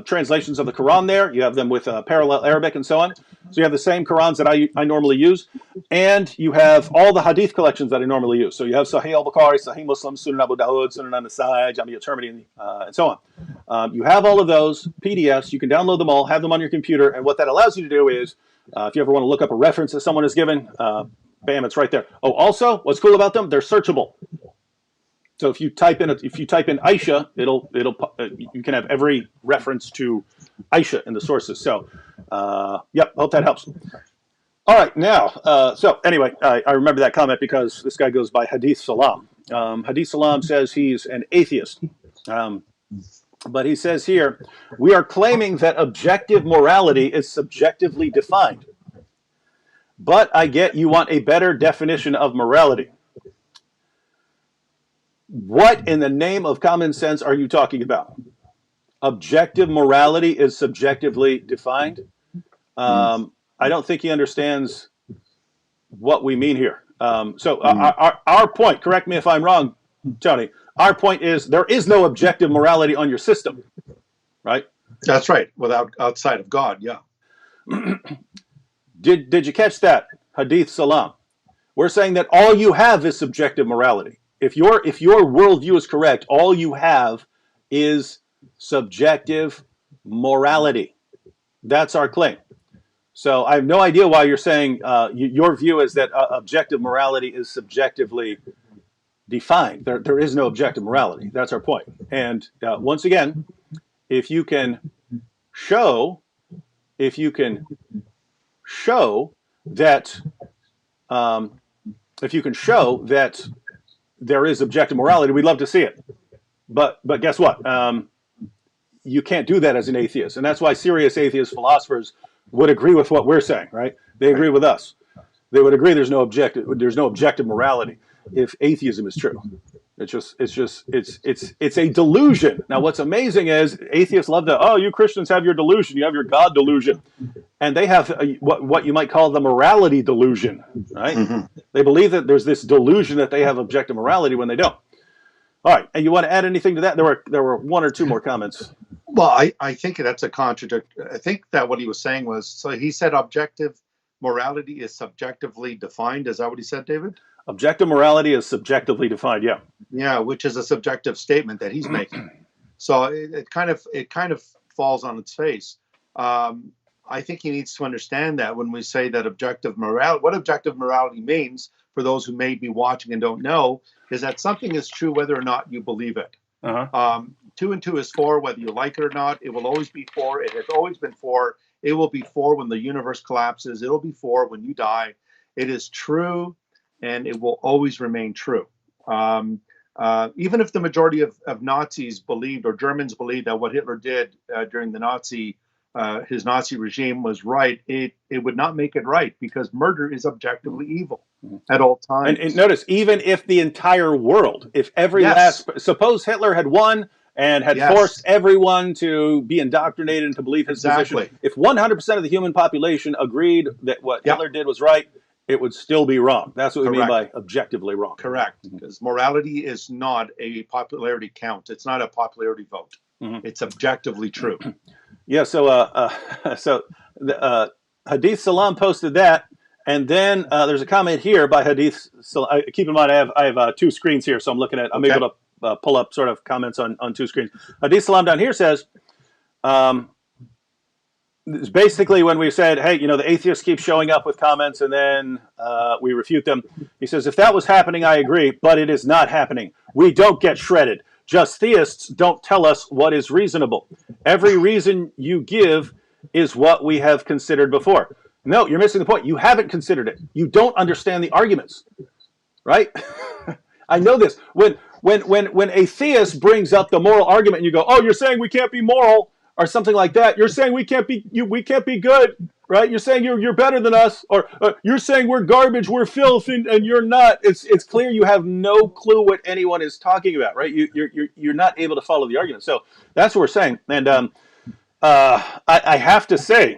translations of the Quran there. You have them with parallel Arabic and so on. So you have the same Qurans that I normally use, and you have all the hadith collections that I normally use. So you have Sahih al-Bukhari, Sahih Muslim, Sunan Abu Dawud, Sunan an-Nasai, Jami at-Tirmidhi, and so on. You have all of those PDFs. You can download them all, have them on your computer, and what that allows you to do is, if you ever want to look up a reference that someone has given, bam, it's right there. Oh, also, what's cool about them? They're searchable. So if you type in Aisha, you can have every reference to Aisha in the sources. So, yep, hope that helps. All right, now, so anyway, I remember that comment because this guy goes by Hadith Salam. Hadith Salam says he's an atheist. But he says here, we are claiming that objective morality is subjectively defined. But I get you want a better definition of morality. What in the name of common sense are you talking about? Objective morality is subjectively defined. I don't think he understands what we mean here. Our point, correct me if I'm wrong, Tony, our point is there is no objective morality on your system, right? That's right. Outside of God, yeah. Did you catch that, Hadith Salam? We're saying that all you have is subjective morality. If your worldview is correct, all you have is subjective morality. That's our claim. So I have no idea why you're saying your view is that objective morality is subjectively defined. There is no objective morality. That's our point. And once again, if you can show that there is objective morality, we'd love to see it. But guess what? You can't do that as an atheist, and that's why serious atheist philosophers would agree with what we're saying, right? They agree with us. They would agree there's no objective morality if atheism is true. It's a delusion. Now, what's amazing is atheists love to, oh, you Christians have your delusion, you have your God delusion, and they have what you might call the morality delusion, right? Mm-hmm. They believe that there's this delusion that they have objective morality when they don't. All right, and you want to add anything to that? There were one or two more comments. Well, I think that's a contradiction. I think that what he was saying was, so he said objective morality is subjectively defined. Is that what he said, David? Objective morality is subjectively defined. Yeah. Yeah, which is a subjective statement that he's making. So it kind of falls on its face. I think he needs to understand that when we say that objective morality, what objective morality means for those who may be watching and don't know, is that something is true whether or not you believe it. Uh-huh. 2 and 2 is 4, whether you like it or not. It will always be 4. It has always been 4. It will be 4 when the universe collapses. It'll be 4 when you die. It is true, and it will always remain true. Even if the majority of Nazis believed, or Germans believed, that what Hitler did during the his Nazi regime was right, it would not make it right, because murder is objectively evil at all times. And notice, even if the entire world, if every last, suppose Hitler had won and had forced everyone to be indoctrinated and to believe his position, if 100% of the human population agreed that what Hitler did was right, it would still be wrong. That's what we mean by objectively wrong. Correct. Because morality is not a popularity count. It's not a popularity vote. It's objectively true. Yeah. So Hadith Salam posted that, and then there's a comment here by Hadith Salam. Keep in mind, I have 2 screens here, so I'm looking at. I'm able to pull up sort of comments on 2 screens. Hadith Salam down here says. It's basically when we said, hey, the atheists keep showing up with comments and then we refute them. He says, if that was happening, I agree, but it is not happening. We don't get shredded. Just theists don't tell us what is reasonable. Every reason you give is what we have considered before. No, you're missing the point. You haven't considered it. You don't understand the arguments, right? I know this. When a theist brings up the moral argument and you go, oh, you're saying we can't be moral, or something like that. You're saying we can't be good, right? You're saying you're better than us, or you're saying we're garbage, we're filth, and you're not. It's clear you have no clue what anyone is talking about, right? You're not able to follow the argument. So that's what we're saying. And I have to say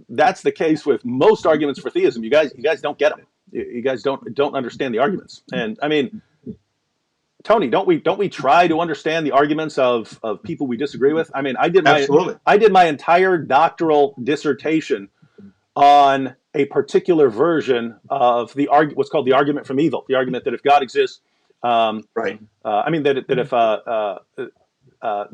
that's the case with most arguments for theism. You guys don't get them. You guys don't understand the arguments. And I mean, Tony, don't we try to understand the arguments of people we disagree with? I mean, I did my entire doctoral dissertation on a particular version of what's called the argument from evil, the argument that if God exists, that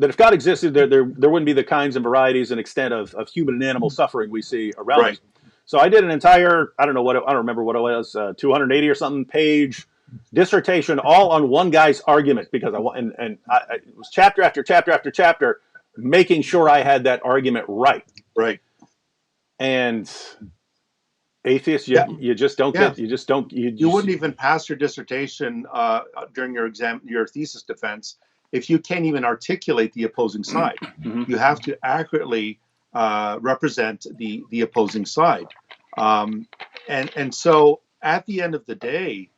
if God existed, there wouldn't be the kinds and varieties and extent of human and animal suffering we see around us. So I did an entire, I don't remember what it was, 280 or something page dissertation all on one guy's argument, because it was chapter after chapter after chapter making sure I had that argument right. And atheists, you just don't get, you wouldn't even pass your dissertation during your thesis defense if you can't even articulate the opposing side. You have to accurately represent the opposing side, and so at the end of the day,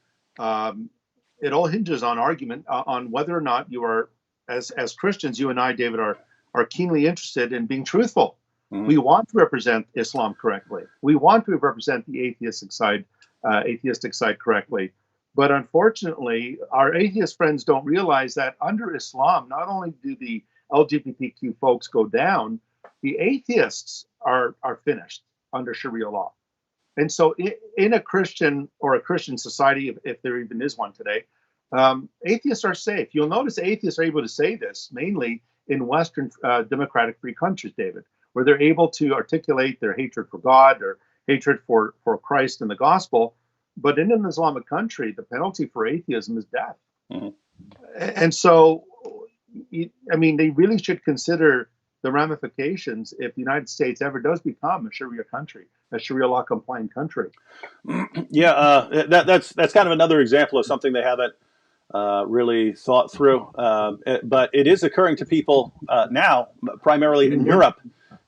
it all hinges on argument, on whether or not you are, as Christians, you and I, David, are keenly interested in being truthful. We want to represent Islam correctly. We want to represent the atheistic side correctly. But unfortunately, our atheist friends don't realize that under Islam, not only do the LGBTQ folks go down, the atheists are finished under Sharia law. And so in a Christian society, if there even is one today, atheists are safe. You'll notice atheists are able to say this mainly in Western democratic free countries, David, where they're able to articulate their hatred for God or hatred for Christ and the gospel. But in an Islamic country, the penalty for atheism is death. And so, I mean, they really should consider the ramifications if the United States ever does become a Sharia country, a Sharia law compliant country. Yeah, that's kind of another example of something they haven't really thought through. But it is occurring to people now, primarily in Europe,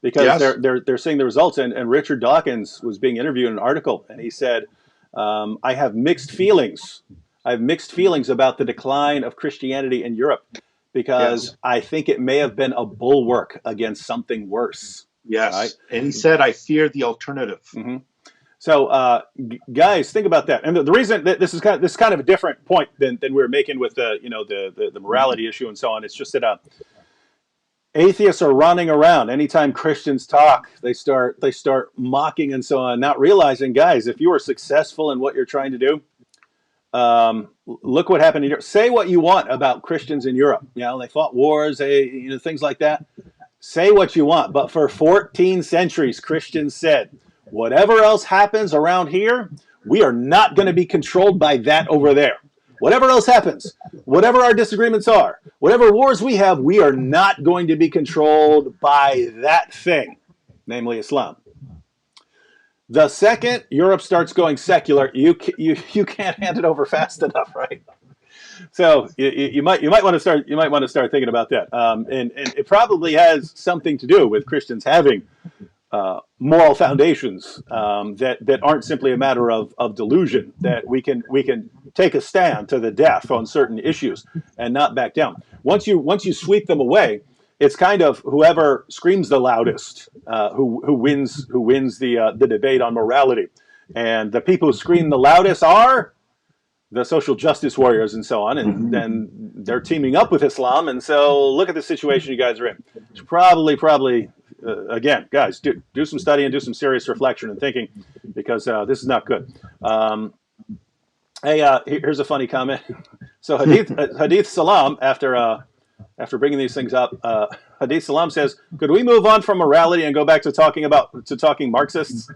because they're seeing the results. And Richard Dawkins was being interviewed in an article, and he said, I have mixed feelings I have mixed feelings about the decline of Christianity in Europe because Yes. I think it may have been a bulwark against something worse. Right? Yes. And he said, I fear the alternative. Mm-hmm. So, guys, think about that. And the reason that this is kind of a different point than we were making with the morality issue and so on. It's just that atheists are running around. Anytime Christians talk, they start mocking and so on, not realizing, guys, if you are successful in what you're trying to do, look what happened in Europe. Say what you want about Christians in Europe. They fought wars, things like that. Say what you want, but for 14 centuries, Christians said, whatever else happens around here, we are not going to be controlled by that over there. Whatever else happens, whatever our disagreements are, whatever wars we have, we are not going to be controlled by that thing, namely Islam. The second Europe starts going secular, you can't hand it over fast enough, right? So you might want to start thinking about that, and it probably has something to do with Christians having moral foundations that aren't simply a matter of delusion, that we can take a stand to the death on certain issues and not back down. Once you sweep them away, it's kind of whoever screams the loudest who wins the debate on morality, and the people who scream the loudest are the social justice warriors and so on, and then they're teaming up with Islam, and so look at the situation you guys are in. It's probably again, guys, do some study and do some serious reflection and thinking, because this is not good. Hey, here's a funny comment. So Hadith Salam, after bringing these things up, Hadith Salam says, "Could we move on from morality and go back to talking Marxists?"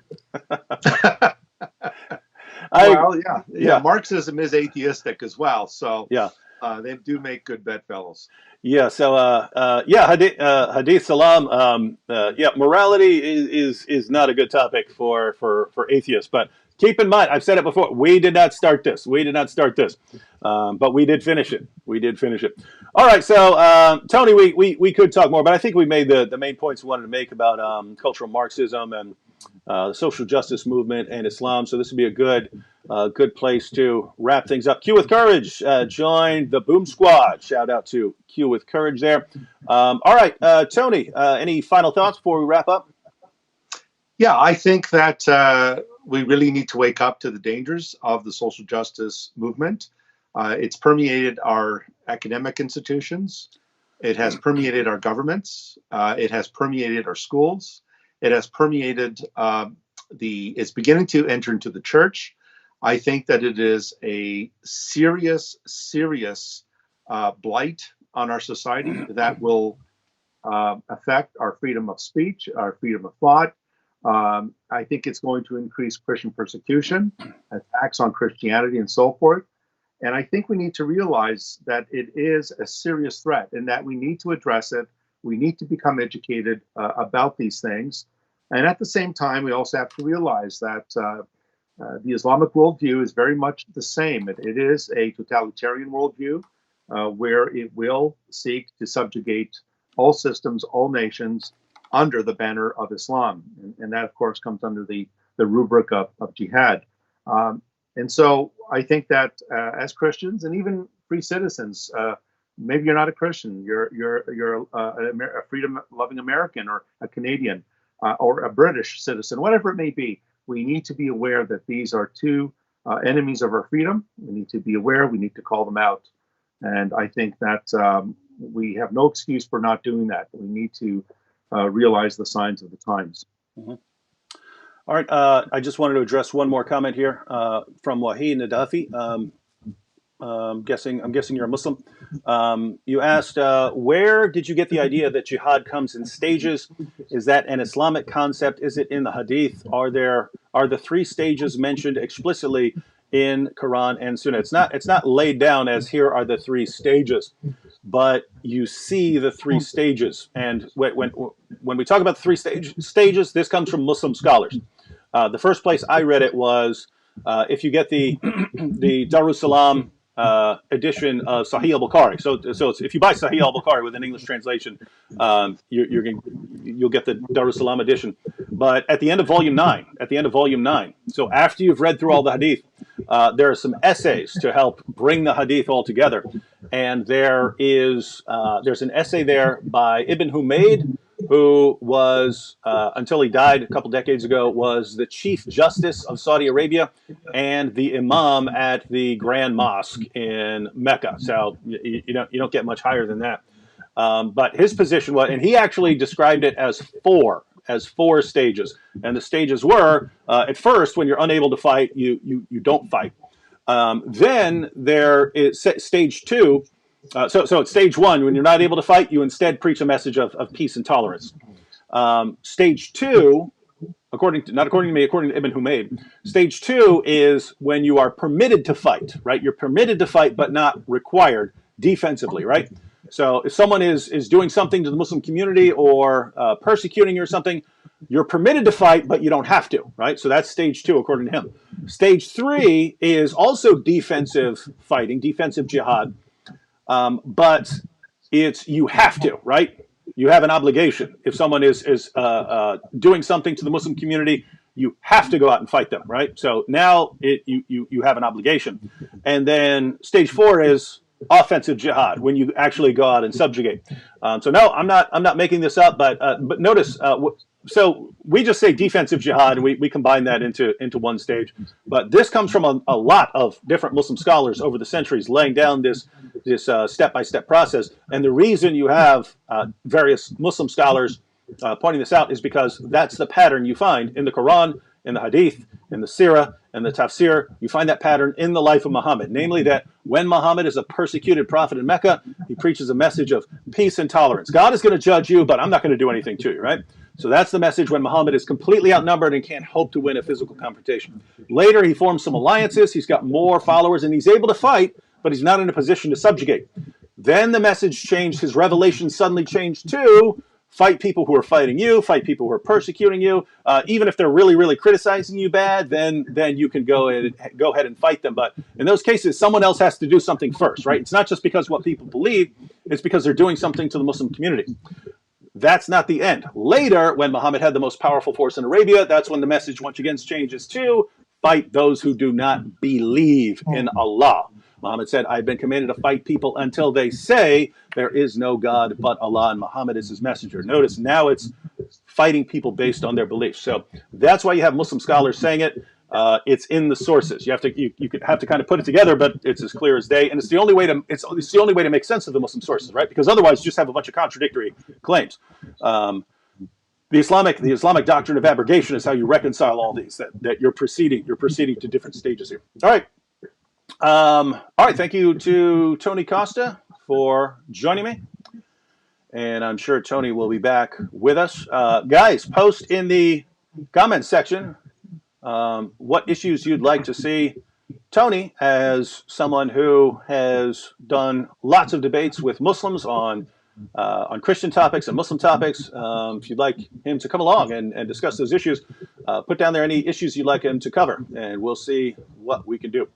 Yeah. Marxism is atheistic as well, so yeah. They do make good bedfellows. Yeah. So, Hadith Salam. Morality is not a good topic for atheists. But keep in mind, I've said it before. We did not start this. But we did finish it. All right. So, Tony, we could talk more, but I think we made the main points we wanted to make about cultural Marxism and the social justice movement and Islam. So this would be a good place to wrap things up. Q with Courage joined the Boom Squad. Shout out to Q with Courage there. All right, Tony, any final thoughts before we wrap up? Yeah, I think that we really need to wake up to the dangers of the social justice movement. It's permeated our academic institutions. It has permeated our governments. It has permeated our schools. It has permeated it's beginning to enter into the church. I think that it is a serious blight on our society that will affect our freedom of speech, our freedom of thought. I think it's going to increase Christian persecution, attacks on Christianity, and so forth. And I think we need to realize that it is a serious threat and that we need to address it. We need to become educated about these things. And at the same time, we also have to realize that the Islamic worldview is very much the same. It is a totalitarian worldview where it will seek to subjugate all systems, all nations under the banner of Islam. And that, of course, comes under the rubric of jihad. And so I think that as Christians and even free citizens, maybe you're not a Christian, you're a freedom-loving American or a Canadian or a British citizen, whatever it may be, we need to be aware that these are two enemies of our freedom. We need to be aware, we need to call them out. And I think that we have no excuse for not doing that. We need to realize the signs of the times. Mm-hmm. All right, I just wanted to address one more comment here from Wahid Nadafi. I'm guessing you're a Muslim. You asked, where did you get the idea that jihad comes in stages? Is that an Islamic concept? Is it in the Hadith? Are the three stages mentioned explicitly in Quran and Sunnah? It's not laid down as here are the three stages, but you see the three stages. And when we talk about the three stages, this comes from Muslim scholars. The first place I read it was if you get the Darussalam edition of Sahih al-Bukhari. So if you buy Sahih al-Bukhari with an English translation, you'll get the Darussalam edition. But at the end of volume 9, so after you've read through all the hadith, there are some essays to help bring the hadith all together. And there's an essay there by Ibn Humayd, who was, until he died a couple decades ago, was the Chief Justice of Saudi Arabia and the Imam at the Grand Mosque in Mecca. So you don't get much higher than that. But his position was, and he actually described it as four stages. And the stages were, at first, when you're unable to fight, you don't fight. Then there is stage two. So at stage one, when you're not able to fight, you instead preach a message of peace and tolerance. Stage two, not according to me, according to Ibn Humayd, stage two is when you are permitted to fight, right? You're permitted to fight, but not required defensively, right? So if someone is doing something to the Muslim community or persecuting you or something, you're permitted to fight, but you don't have to, right? So that's stage two, according to him. Stage three is also defensive fighting, defensive jihad, but you have to, right? You have an obligation. If someone is doing something to the Muslim community, you have to go out and fight them, right? So now you have an obligation. And then stage four is offensive jihad, when you actually go out and subjugate. So no, I'm not making this up, but notice, so we just say defensive jihad, and we combine that into one stage. But this comes from a lot of different Muslim scholars over the centuries, laying down this step-by-step process. And the reason you have various Muslim scholars pointing this out is because that's the pattern you find in the Quran, in the Hadith, in the Sirah, and the Tafsir. You find that pattern in the life of Muhammad, namely that when Muhammad is a persecuted prophet in Mecca, he preaches a message of peace and tolerance. God is going to judge you, but I'm not going to do anything to you, right? So that's the message when Muhammad is completely outnumbered and can't hope to win a physical confrontation. Later, he forms some alliances, he's got more followers, and he's able to fight, but he's not in a position to subjugate. Then the message changed, his revelation suddenly changed to fight people who are fighting you, fight people who are persecuting you. Even if they're really, really criticizing you bad, then you can go ahead and fight them. But in those cases, someone else has to do something first, right? It's not just because what people believe, it's because they're doing something to the Muslim community. That's not the end. Later, when Muhammad had the most powerful force in Arabia, that's when the message once again changes to fight those who do not believe in Allah. Muhammad said, I've been commanded to fight people until they say there is no God but Allah and Muhammad is his messenger. Notice now it's fighting people based on their beliefs. So that's why you have Muslim scholars saying it. It's in the sources. You have to kind of put it together, but it's as clear as day, and it's the only way to make sense of the Muslim sources, right? Because otherwise, you just have a bunch of contradictory claims. The Islamic doctrine of abrogation is how you reconcile all these. That you're proceeding to different stages here. All right. Thank you to Tony Costa for joining me. And I'm sure Tony will be back with us. Guys, post in the comments section what issues you'd like to see Tony, as someone who has done lots of debates with Muslims on Christian topics and Muslim topics. If you'd like him to come along and discuss those issues, put down there any issues you'd like him to cover, and we'll see what we can do.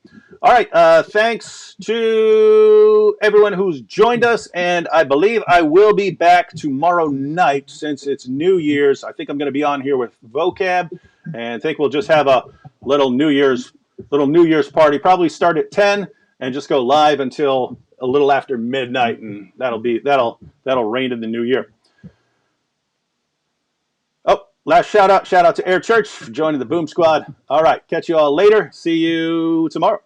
All right. Thanks to everyone who's joined us, and I believe I will be back tomorrow night since it's New Year's. I think I'm going to be on here with Vocab, and I think we'll just have a little New Year's party. Probably start at 10 and just go live until a little after midnight, and that'll reign in the new year. Oh, last shout out to Air Church for joining the Boom Squad. All right, catch you all later. See you tomorrow.